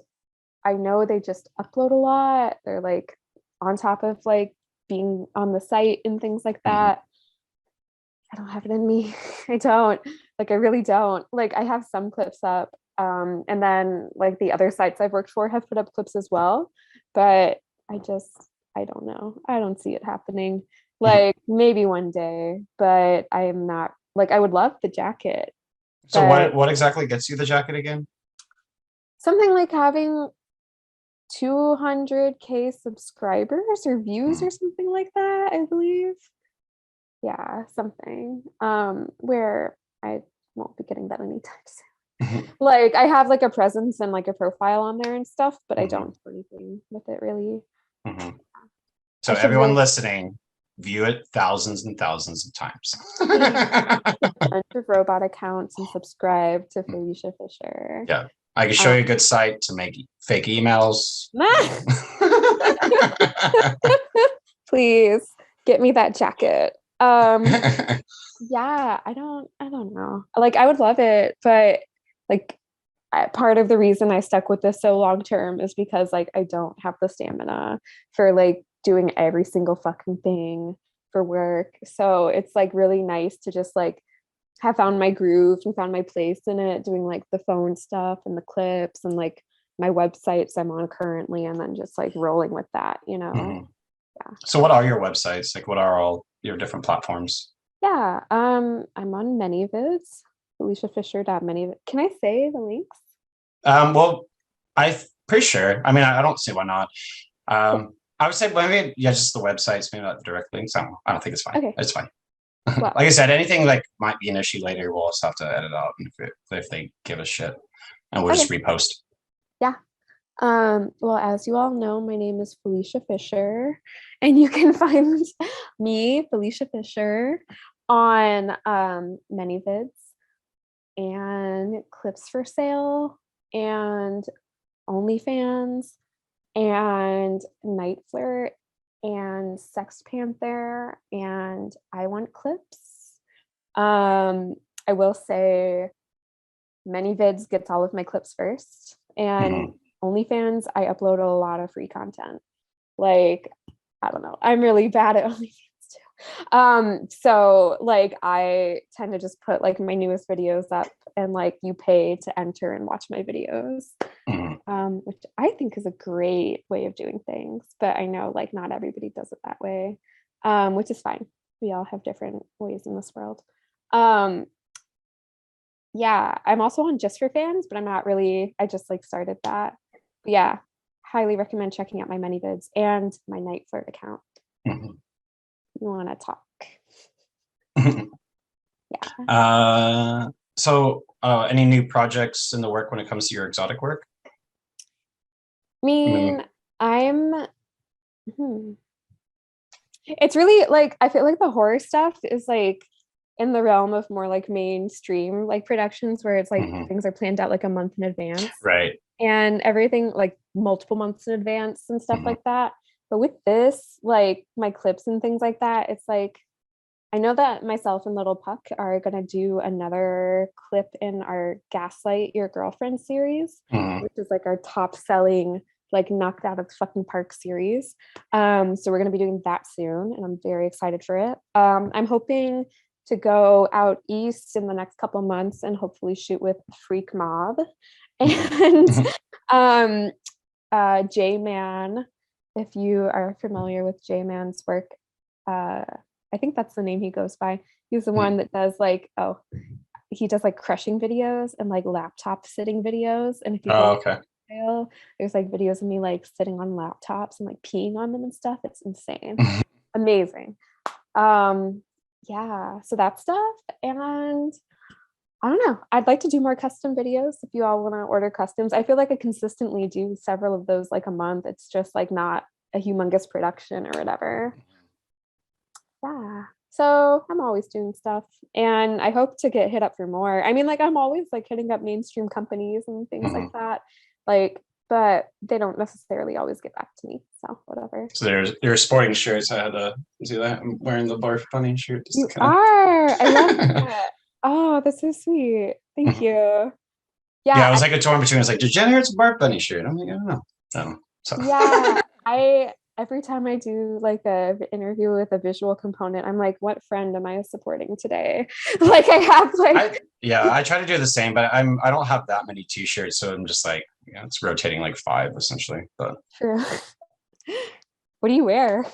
I know they just upload a lot. They're like on top of like being on the site and things like that. I don't have it in me. I don't. Like I really don't. Like I have some clips up. And then like the other sites I've worked for have put up clips as well. But I don't know. I don't see it happening. Like maybe one day, but I am not like I would love the jacket. So what exactly gets you the jacket again? Something like having 200K subscribers or views or something like that, I believe. Yeah, something where I won't be getting that anytime soon. Like I have like a presence and like a profile on there and stuff, but I don't do anything with it really. So everyone listening, view it thousands and thousands of times. A bunch of robot accounts and subscribe to Felicia Fisher. Yeah, I can show you a good site to make fake emails. Please get me that jacket. Yeah, I don't know. Like I would love it, but like part of the reason I stuck with this so long term is because like I don't have the stamina for like doing every single fucking thing for work. So it's like really nice to just like have found my groove and found my place in it, doing like the phone stuff and the clips and like my websites I'm on currently, and then just like rolling with that, you know. Yeah. So what are your websites? Like what are all your different platforms? Yeah, I'm on ManyVids, FeliciaFisher.manyvids. Can I say the links? Well, I'm pretty sure. I mean, I don't see why not. I would say maybe just the websites, maybe not the direct links. I don't think it's fine. Okay. It's fine. Well, like I said, anything like might be an issue later, we'll just have to edit out if they give us shit, and we'll just repost. Yeah. Well, as you all know, my name is Felicia Fisher, and you can find me, Felicia Fisher, on ManyVids and Clips for Sale and OnlyFans and Night Flirt and Sex Panther and I Want Clips. I will say ManyVids gets all of my clips first, and OnlyFans, I upload a lot of free content. Like, I don't know, I'm really bad at OnlyFans too. So like I tend to just put like my newest videos up, and like you pay to enter and watch my videos, which I think is a great way of doing things. But I know like not everybody does it that way, which is fine. We all have different ways in this world. Yeah, I'm also on Just for Fans, but I'm not really, I just like started that. But yeah, highly recommend checking out my ManyVids and my Night Flirt account. You want to talk. Yeah. So any new projects in the work when it comes to your exotic work? I mean, it's really like, I feel like the horror stuff is like in the realm of more like mainstream like productions, where it's like things are planned out like a month in advance, right? And everything like multiple months in advance and stuff like that. But with this, like my clips and things like that, it's like I know that myself and Little Puck are gonna do another clip in our Gaslight Your Girlfriend series, which is like our top selling like knocked out of the fucking park series. So we're gonna be doing that soon, and I'm very excited for it. I'm hoping to go out east in the next couple of months and hopefully shoot with Freak Mob and J-Man. If you are familiar with J-Man's work, I think that's the name he goes by. He's the one that does like, he does like crushing videos and like laptop sitting videos. And if you there's like videos of me like sitting on laptops and like peeing on them and stuff. It's insane. Amazing. Yeah, so that stuff. And I don't know, I'd like to do more custom videos if you all want to order customs. I feel like I consistently do several of those like a month. It's just like not a humongous production or whatever. Yeah, so I'm always doing stuff, and I hope to get hit up for more. I mean, like I'm always like hitting up mainstream companies and things like that, like, but they don't necessarily always get back to me, so whatever. So there's sporting shirts. I had to see that. I'm wearing the Barf Bunny shirt. You are. I love that. Oh, that's so sweet. Thank you. Yeah, I was like a torn between. It's like Degenerates Barf Bunny shirt. I'm like, I don't know. So. Yeah, every time I do like a interview with a visual component, I'm like, what friend am I supporting today? Like I have like I try to do the same, but I don't have that many t-shirts, so I'm just like, it's rotating like 5 essentially. But true. What do you wear?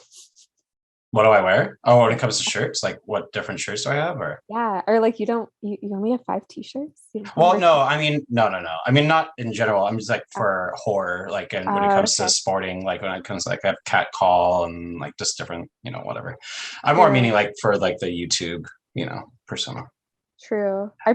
What do I wear? Oh, when it comes to shirts, like what different shirts do I have? Or or like you only have 5 t-shirts? Well, no, I mean, no. I mean, not in general. I'm just like for horror, like, and when it comes to sporting, like when it comes to, like, I have cat call and like just different, whatever. I'm more meaning like for like the YouTube, persona. True. I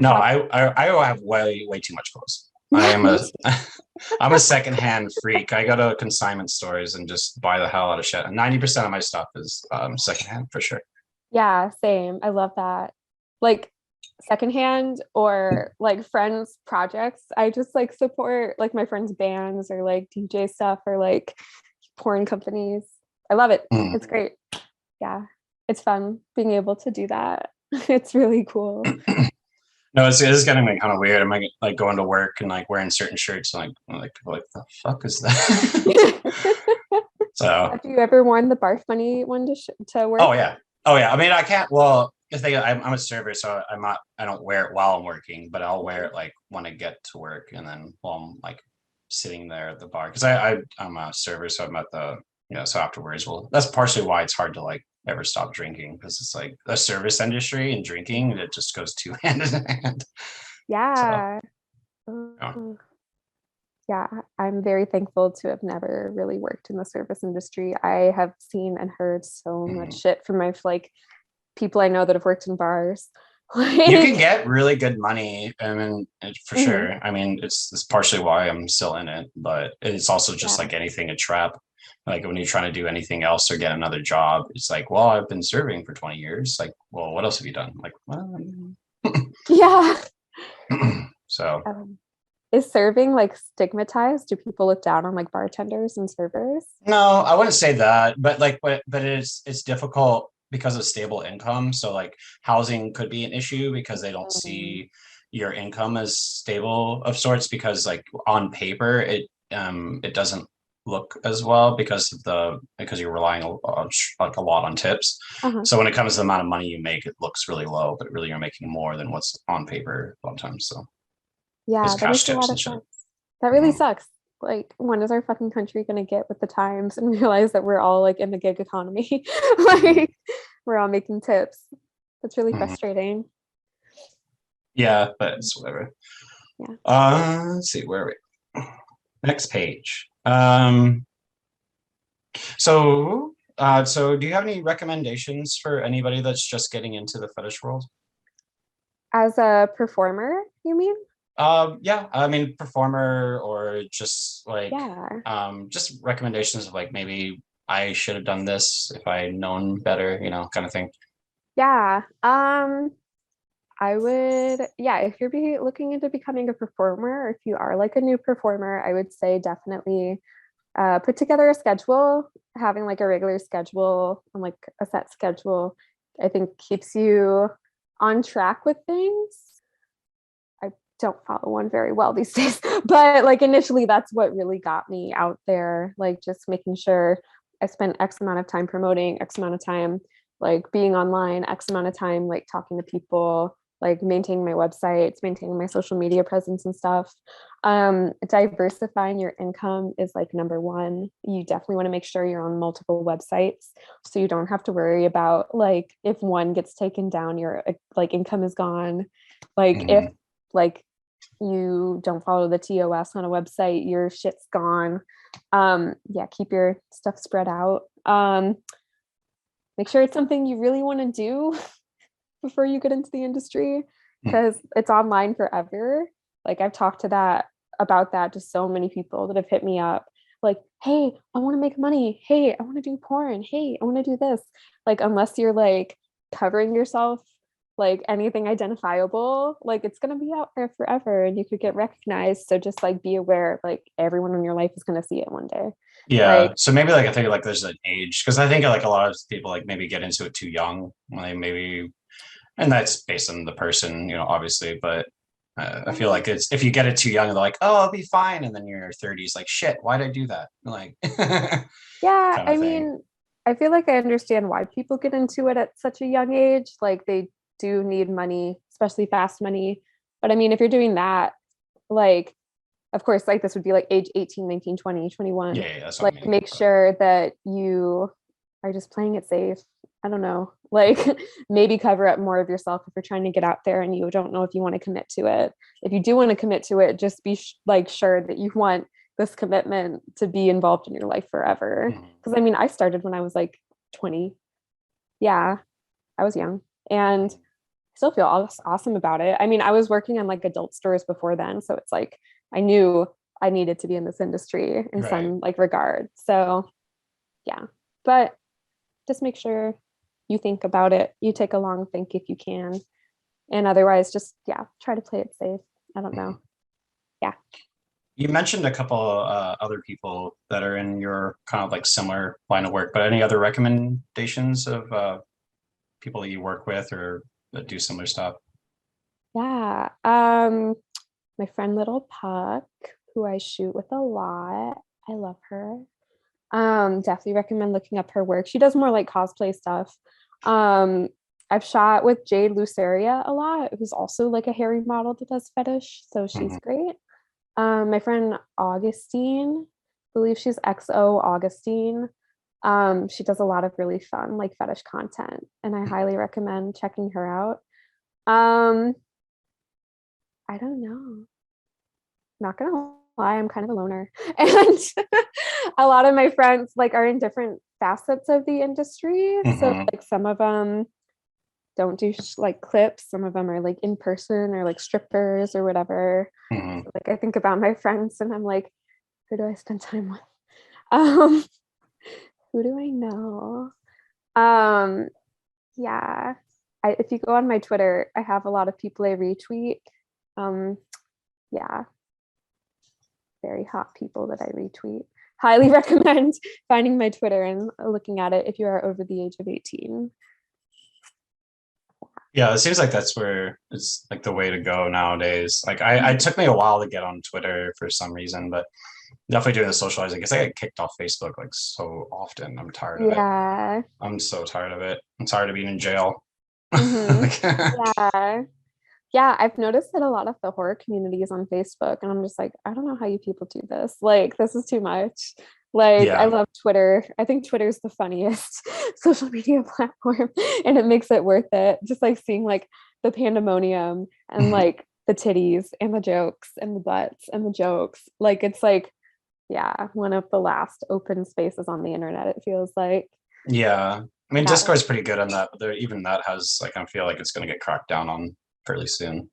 have way too much clothes. I'm a secondhand freak. I go to consignment stores and just buy the hell out of shit. And 90% of my stuff is secondhand for sure. Yeah, same. I love that. Like secondhand or like friends' projects. I just like support like my friends' bands or like DJ stuff or like porn companies. I love it. It's great. Yeah, it's fun being able to do that. It's really cool. No, it's getting like kind of weird. I'm like going to work and like wearing certain shirts and like people are like, the fuck is that? So have you ever worn the Barf Bunny one to work? Oh yeah. I mean, I can't. Well, I'm a server, so I don't wear it while I'm working, but I'll wear it like when I get to work and then while I'm like sitting there at the bar, because I'm a server, so I'm at the so afterwards. Well, that's partially why it's hard to like ever stop drinking, because it's like the service industry and drinking, it just goes two hand in hand. Yeah. So, yeah, I'm very thankful to have never really worked in the service industry. I have seen and heard so much shit from my like people I know that have worked in bars. You can get really good money, I mean, for sure. I mean, it's partially why I'm still in it, but it's also just like anything, a trap. Like when you're trying to do anything else or get another job, it's like, well, I've been serving for 20 years. Like, well, what else have you done? Like, well, yeah. So is serving like stigmatized? Do people look down on like bartenders and servers? No, I wouldn't say that, but it's difficult because of stable income. So like housing could be an issue because they don't see, your income is stable of sorts, because like on paper it doesn't look as well because you're relying like a lot on tips. So when it comes to the amount of money you make, it looks really low, but really you're making more than what's on paper a lot of times. So Yeah, that makes a lot of sense. That really sucks. Like, when is our fucking country gonna get with the times and realize that we're all like in the gig economy? Like, we're all making tips. That's really frustrating. Yeah, but it's whatever. Yeah. Let's see, where are we? Next page. So do you have any recommendations for anybody that's just getting into the fetish world? As a performer, you mean? Yeah, I mean performer, or just like Yeah. just recommendations of like, maybe I should have done this if I had known better, kind of thing. Yeah. I would, yeah, if you're looking into becoming a performer, or if you are like a new performer, I would say definitely put together a schedule. Having like a regular schedule and like a set schedule, I think keeps you on track with things. I don't follow one very well these days, but like initially that's what really got me out there, like just making sure I spent X amount of time promoting, X amount of time like being online, X amount of time like talking to people, like maintaining my websites, maintaining my social media presence and stuff. Diversifying your income is like number one. You definitely want to make sure you're on multiple websites so you don't have to worry about like if one gets taken down, your like income is gone. Like if like you don't follow the TOS on a website, your shit's gone. Yeah, keep your stuff spread out. Make sure it's something you really want to do before you get into the industry, because it's online forever. Like I've talked about that to so many people that have hit me up like, hey, I want to make money. Hey, I want to do porn. Hey, I want to do this. Like, unless you're like covering yourself, like anything identifiable, like it's going to be out there forever and you could get recognized. So just like be aware, like everyone in your life is going to see it one day. Yeah. Like, So maybe like I think like there's an age, because I think like a lot of people like maybe get into it too young. Like maybe, and that's based on the person, obviously. But I feel like it's, if you get it too young, they're like, oh, I'll be fine, and then your 30s, like, shit, why did I do that? Like, yeah, kind I of thing. mean, I feel like I understand why people get into it at such a young age. Like they do need money, especially fast money. But I mean, if you're doing that, like, of course, like this would be like age 18, 19, 20, 21. Yeah, that's what I Like mean. make sure that you are just playing it safe. I don't know, like maybe cover up more of yourself if you're trying to get out there and you don't know if you want to commit to it. If you do want to commit to it, just be like sure that you want this commitment to be involved in your life forever. Because I mean, I started when I was like 20. Yeah, I was young and I still feel awesome about it. I mean, I was working in like adult stores before then, so it's like I knew I needed to be in this industry in some like regard. So yeah, but just make sure you think about it. You take a long think if you can. And otherwise just, try to play it safe. I don't know. Yeah. You mentioned a couple other people that are in your kind of like similar line of work, but any other recommendations of people that you work with or that do similar stuff? Yeah. My friend Little Puck, who I shoot with a lot. I love her. Definitely recommend looking up her work. She does more like cosplay stuff. I've shot with Jade Luceria a lot, who's also like a hairy model that does fetish, so she's great. My friend Augustine, I believe she's XO Augustine. She does a lot of really fun like fetish content, and I highly recommend checking her out. I don't know. Not gonna lie, I'm kind of a loner. And a lot of my friends like are in different facets of the industry. So like some of them don't do like clips, some of them are like in person or like strippers or whatever. So, like I think about my friends and I'm like, who do I spend time with? Who do I know? Yeah. If you go on my Twitter, I have a lot of people I retweet. Yeah, very hot people that I retweet. Highly recommend finding my Twitter and looking at it if you are over the age of 18. Yeah, it seems like that's where it's like the way to go nowadays. Like I it took me a while to get on Twitter for some reason, but definitely doing the socializing. I guess I get kicked off Facebook like so often. I'm tired of it. Yeah. I'm so tired of it. I'm tired of being in jail. Hmm. Like, Yeah. Yeah, I've noticed that a lot of the horror community is on Facebook, and I'm just like, I don't know how you people do this. Like, this is too much. Like, I yeah. love Twitter. I think Twitter is the funniest social media platform, and it makes it worth it. Just like seeing like the pandemonium and Mhm. like the titties and the jokes and the butts and the jokes. Like, it's like, yeah, one of the last open spaces on the internet, it feels like. Yeah. I mean, That, Discord's pretty good on that, but there, even that has like I feel like it's going to get cracked down on fairly soon.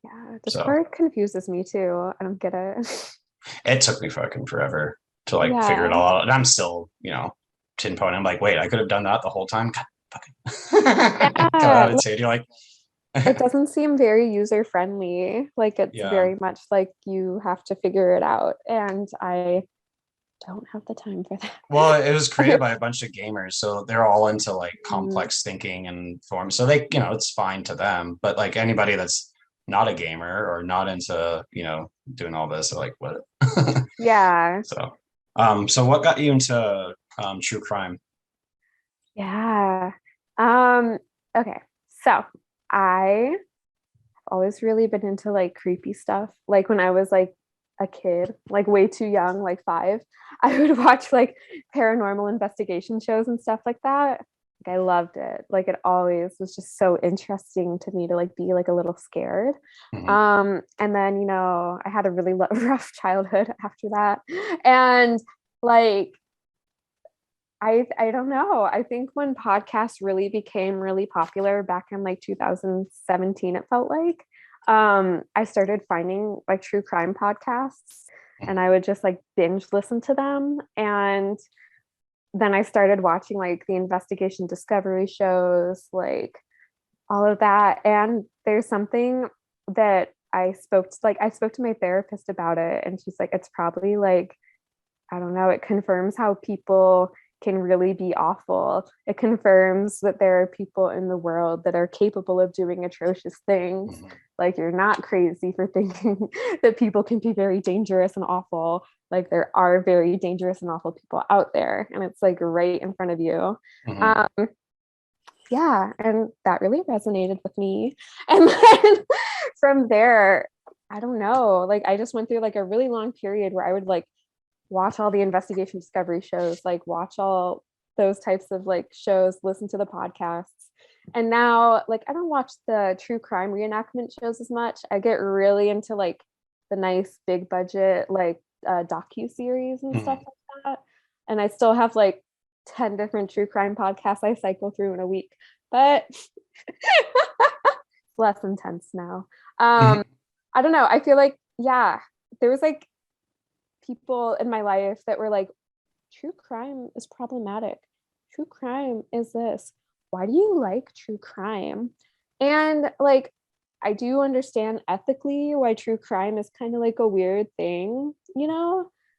yeah, So Discord confuses me too. I don't get it. it took me fucking forever to like figure it Yeah. all out, and I'm still, pinpointing. I'm like, wait, I could have done that the whole time. God, fucking got Yeah, attitude. You're like, it doesn't seem very user friendly. Like it's yeah. very much like you have to figure it out. And I don't have the time for Well, it was created that. by a bunch of gamers, so they're all into like Mm, complex thinking and form. So they, it's fine to them. But like anybody that's not a gamer or not into, doing all this, they're like, what? yeah. So what got you into true crime? Yeah. Um, okay. So I always really been into like creepy stuff. Like when I was like a kid, like way too young, like 5, I would watch like paranormal investigation shows and stuff like that. Like I loved it. Like it always was just so interesting to me to like be like a little scared. Mhm. And then, I had a really rough childhood after that. And like I don't know. I think when podcasts really became really popular back in like 2017, it felt like I started finding like true crime podcasts and I would just like binge listen to them. And then I started watching like the investigation discovery shows, like all of that. And there's something that I spoke to my therapist about it, and she's like, it's probably like, I don't know, it confirms how people can really be awful. It confirms that there are people in the world that are capable of doing atrocious things. Mhm. Like, you're not crazy for thinking that people can be very dangerous and awful. Like, there are very dangerous and awful people out there, and it's like right in front of you. Mhm. Um, yeah, and that really resonated with me. And then from there, I don't know, like, I just went through like a really long period where I would like watch all the investigation discovery shows, like watch all those types of like shows, listen to the podcasts. And now like I don't watch the true crime reenactment shows as much. I get really into like the nice big budget like docu series and stuff Mhm. like that. And I still have like 10 different true crime podcasts I cycle through in a week, but less intense now. Mhm. I don't know. I feel like, yeah, there was like people in my life that were like, true crime is problematic. True crime is this. Why do you like true crime? And like, I do understand ethically why true crime is kind of like a weird thing,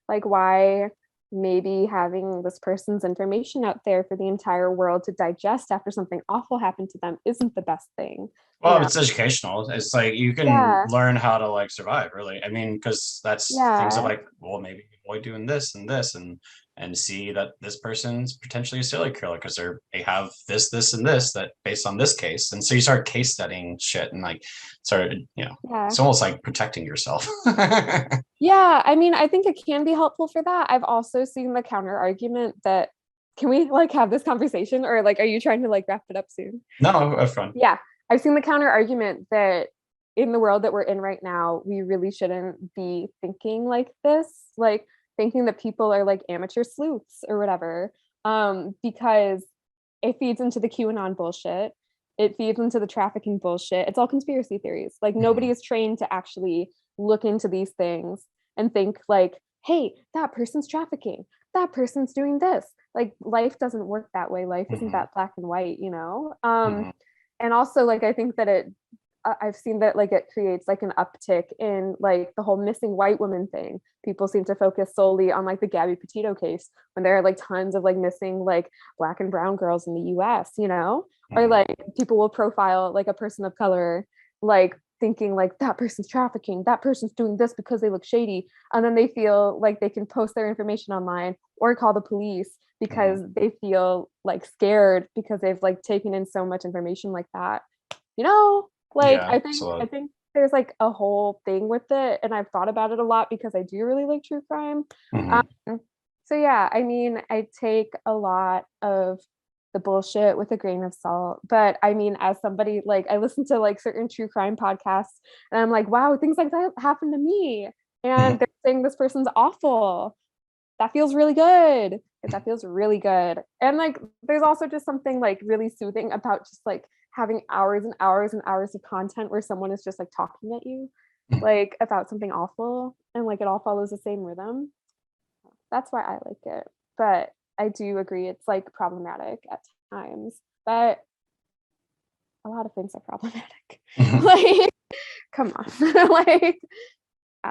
like why maybe having this person's information out there for the entire world to digest after something awful happened to them isn't the best thing, you Well, know? it's educational. It's like you can Yeah, learn how to like survive, really. I mean, because that's things of yeah. like, well, maybe avoid doing this and this, and see that this person's potentially a serial killer because they have this, and this that based on this case, and so you start case studying shit and like start, Yeah. it's almost like protecting yourself. Yeah, I mean, I think it can be helpful for that. I've also seen the counter argument that, can we like have this conversation, or like are you trying to like wrap it up soon? No, fun. Yeah, I've seen the counter argument that in the world that we're in right now, we really shouldn't be thinking like this, like thinking that people are like amateur sleuths or whatever, because it feeds into the QAnon bullshit. It feeds into the trafficking bullshit. It's all conspiracy theories. Like nobody Mhm. is trained to actually look into these things and think like, hey, that person's trafficking. That person's doing this. Like life doesn't work that way. Life isn't Mhm. that black and white. Mhm. And also like I think that it I've seen that like it creates like an uptick in like the whole missing white woman thing. People seem to focus solely on like the Gabby Petito case when there are like tons of like missing like Black and brown girls in the US, you know? Or like people will profile like a person of color, like thinking like that person's trafficking, that person's doing this because they look shady. And then they feel like they can post their information online or call the police because they feel like scared because they've like taken in so much information like that. You know, like Yeah, I think there's like a whole thing with it, and I've thought about it a lot because I do really like true crime. So yeah, I mean, I take a lot of the bullshit with a grain of salt, but I mean, as somebody like I listen to like certain true crime podcasts, and I'm like, wow, things like that happen to me, and they're saying this person's awful. That feels really good. That feels really good. And like there's also just something like really soothing about just like having hours and hours and hours of content where someone is just like talking at you like about something awful, and like it all follows the same rhythm. That's why I like it. But I do agree it's like problematic at times. But a lot of things are problematic. Like, come on. Like,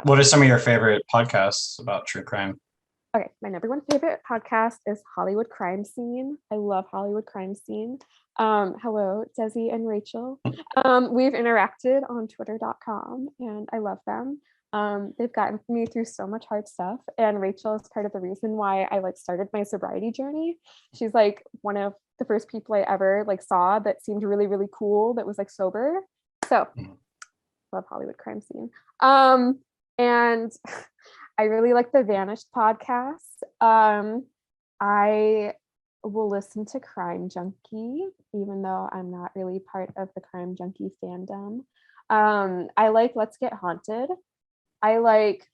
what are some of your favorite podcasts about true crime? Okay, my number one favorite podcast is Hollywood Crime Scene. I love Hollywood Crime Scene. Hello, Desi and Rachel. We've interacted on twitter.com and I love them. They've gotten me through so much hard stuff, and Rachel is part of the reason why I like started my sobriety journey. She's like one of the first people I ever like saw that seemed really, really cool that was like sober. So love Hollywood Crime Scene. And I really like the Vanished podcast. I will listen to Crime Junkie, even though I'm not really part of the Crime Junkie fandom. I like Let's Get Haunted. I like,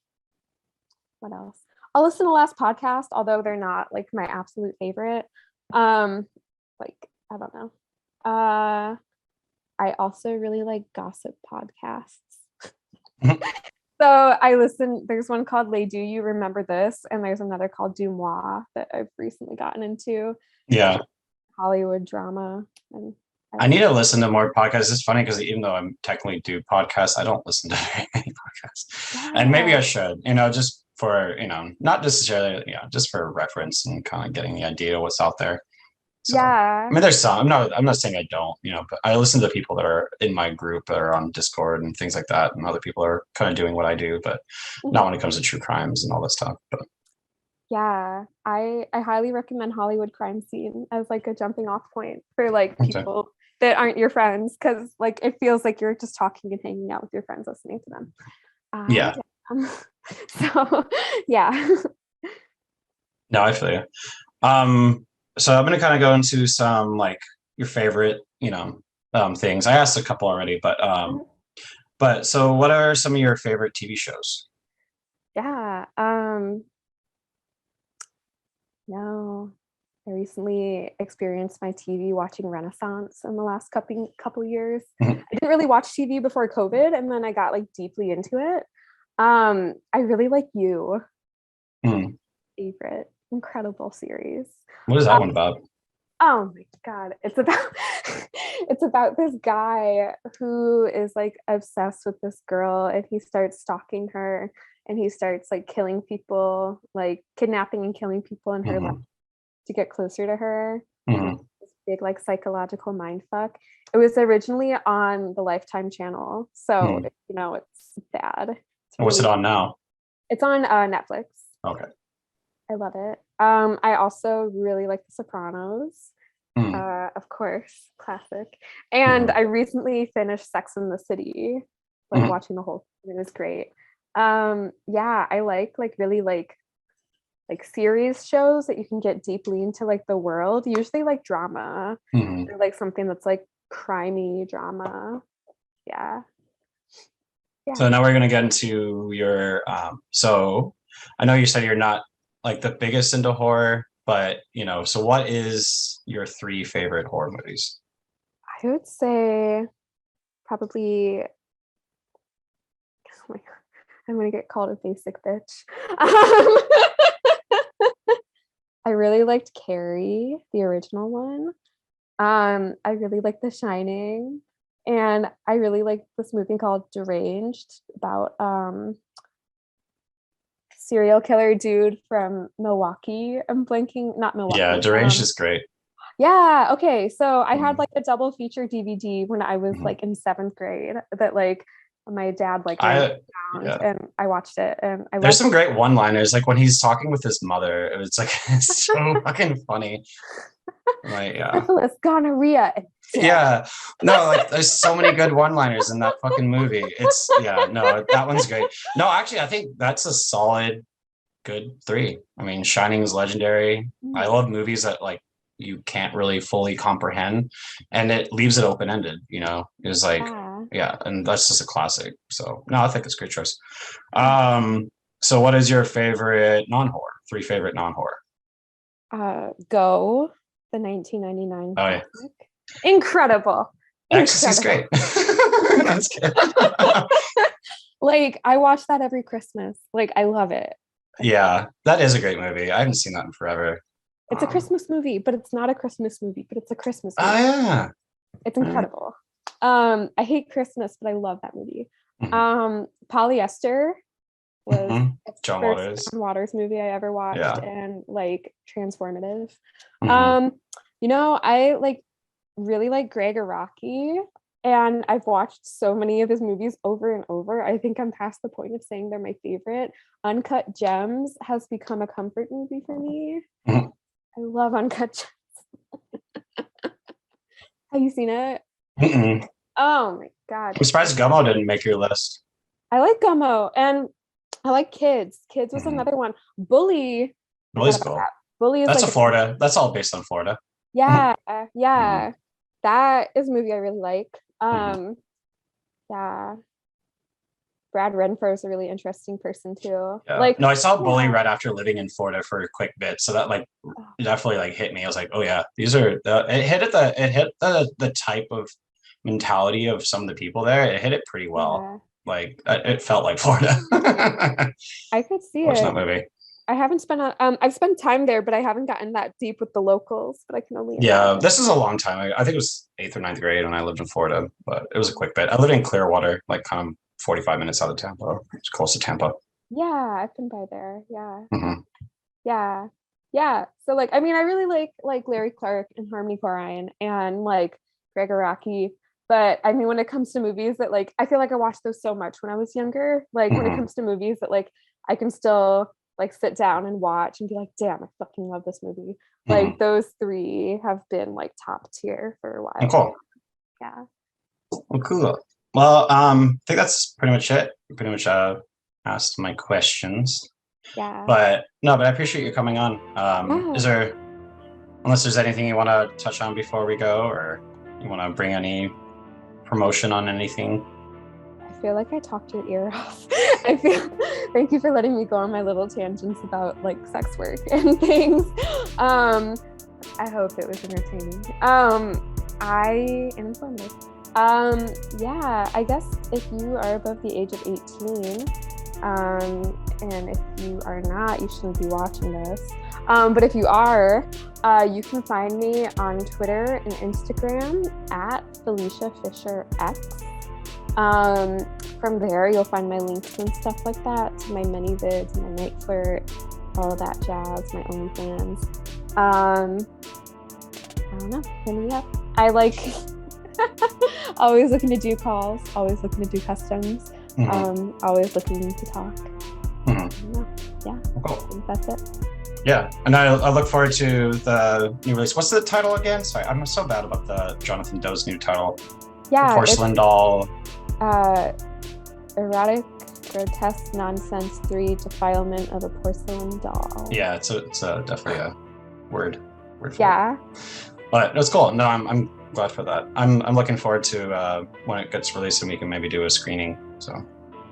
what else? I'll listen to Last Podcast, although they're not like my absolute favorite. Like, I don't know. I also really like gossip podcasts. So I listen, there's one called Les Do You Remember This? And there's another called Du Moi that I've recently gotten into. Yeah. Hollywood drama. And I need to listen to more podcasts. It's funny because even though I'm technically do podcasts, I don't listen to very many podcasts. Yeah. And maybe I should, just for, not necessarily, just for reference and kind of getting the idea of what's out there. So, yeah. I mean, there's some. I'm not saying I don't, but I listen to people that are in my group that are on Discord and things like that, and other people are kind of doing what I do, but not when it comes to true crimes and all this stuff. But yeah, I highly recommend Hollywood Crime Scene as like a jumping off point for like people that aren't your friends, because like it feels like you're just talking and hanging out with your friends listening to them. Yeah. So yeah. No, I feel you. So I'm going to kind of go into some like your favorite, things. I asked a couple already, but so what are some of your favorite TV shows? Yeah. No, I recently experienced my TV watching renaissance in the last couple years. I didn't really watch TV before COVID, and then I got like deeply into it. I really like You. Favorite incredible series. What is that one about? Oh my god, it's about this guy who is like obsessed with this girl, and he starts stalking her, and he starts like killing people, like kidnapping and killing people in her life to get closer to her. This big like psychological mind fuck. It was originally on the Lifetime channel, so it's bad. What's it on now? It's on Netflix. Okay. I love it. I also really like The Sopranos. Of course, classic. And I recently finished Sex and the City, like watching the whole thing. It was great. Yeah, I like really like series shows that you can get deeply into like the world, usually like drama or like something that's like crimey drama. Yeah. So now we're going to get into your so I know you said you're not like the biggest into horror, but so what is your 3 favorite horror movies? I would say probably, oh my god, I'm gonna get called a basic bitch. I really liked Carrie, the original one. I really liked The Shining. And I really like this movie called Deranged about serial killer dude from Milwaukee. I'm blanking, not Milwaukee. Yeah, Deranged is great. Yeah, okay. So I had like a double feature DVD when I was Mhm. like in 7th grade that like my dad like Yeah. and I watched it and I There's loved some great one-liners, like when he's talking with his mother. It's like it's so fucking funny. Like, yeah. syphilis, gonorrhea, and death. Yeah. No, like there's so many good one-liners in that fucking movie. It's no, that one's great. No, actually, I think that's a solid good 3. I mean, Shining is legendary. I love movies that like you can't really fully comprehend and it leaves it open-ended, you know. It's like and that's just a classic. So no, I think it's a great choice. So what is your favorite non-horror? 3 favorite non-horror? Go, the 1999 Oh yeah. Incredible. Ecstasy's great. That's good. Like I watch that every Christmas. Like I love it. Yeah, that is a great movie. I haven't seen that in forever. It's a Christmas movie, but it's not a Christmas movie, but it's a Christmas movie. Oh yeah. It's incredible. I hate Christmas, but I love that movie. Polyester was John first Waters movie I ever watched and like transformative. You know, I like really like Greg Araki and I've watched so many of his movies over and over. I think I'm past the point of saying they're my favorite. Uncut Gems has become a comfort movie for me. I love Uncut Gems. Have you seen it? Oh my god. I'm surprised Gummo didn't make your list. I like Gummo and I like Kids. Kids was another one. Bully's cool. Bully is that's like a Florida. That's all based on Florida. Yeah. That is a movie I really like. Yeah. Brad Renfro is a really interesting person too. Yeah. Like no, I saw Bully right after living in Florida for a quick bit, so that like definitely like hit me. I was like, oh yeah, these are it hit the type of mentality of some of the people there. It hit it pretty well. Yeah. Like it felt like Florida. I could see Watching it. that movie. I haven't spent I've spent time there, but I haven't gotten that deep with the locals. But I can only imagine. This is a long time. I think it was 8th or 9th grade when I lived in Florida, but it was a quick bit. I lived in Clearwater, like kind of 45 minutes out of Tampa. It's close to Tampa. Yeah, I've been by there. Yeah. Yeah. So like, I mean, I really like Larry Clark and Harmony Korine and like Greg Araki. But I mean, when it comes to movies that like, I feel like I watched those so much when I was younger. Like when it comes to movies that like, I can still like sit down and watch and be like, damn, I fucking love this movie. Like those 3 have been like top tier for a while. Cool. Yeah. Well, cool. Well, I think that's pretty much it. Pretty much asked my questions. Yeah. But I appreciate you coming on. Is there, unless there's anything you want to touch on before we go, or you want to bring any promotion on anything? I feel like I talked your ear off. Thank you for letting me go on my little tangents about like sex work and things. I hope it was entertaining. I am informative. Yeah, I guess if you are above the age of 18, and if you are not, you shouldn't be watching this. But if you are, you can find me on Twitter and Instagram at Felicia Fisher X. From there, you'll find my links and stuff like that to my many vids, my night flirt, all of that jazz, my OnlyFans. I don't know, hit me up. I like always looking to do calls, always looking to do customs, always looking to talk. Yeah, cool. I think that's it. Yeah, and I look forward to the new release. What's the title again? Sorry, I'm so bad about the Jonathan Doe's new title. Yeah, the porcelain doll. Erotic, grotesque nonsense 3: Defilement of a Porcelain Doll. Yeah, it's definitely a word for yeah. it. But it's cool. No, I'm glad for that. I'm looking forward to when it gets released and we can maybe do a screening. So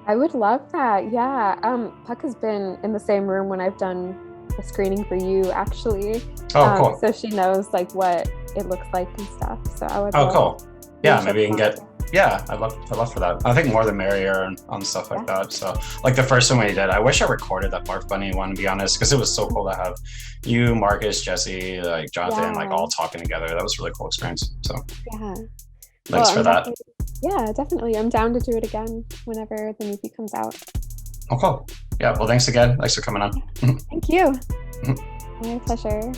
I would love that. Yeah. Puck has been in the same room when I've done a screening for you, actually. Oh, cool. So she knows like what it looks like and stuff. So I would. Oh, cool. Yeah, maybe you can get. Yeah, I'd love for that. I think more the merrier on stuff like that. So, like the first one we did, I wish I recorded that Barf Bunny one, to be honest, because it was so cool to have you, Marcus, Jesse, like Jonathan, like all talking together. That was a really cool experience. So, thanks for that. Yeah, definitely. I'm down to do it again whenever the movie comes out. Oh, cool. Yeah. Well, thanks again. Thanks for coming on. Thank you. My pleasure.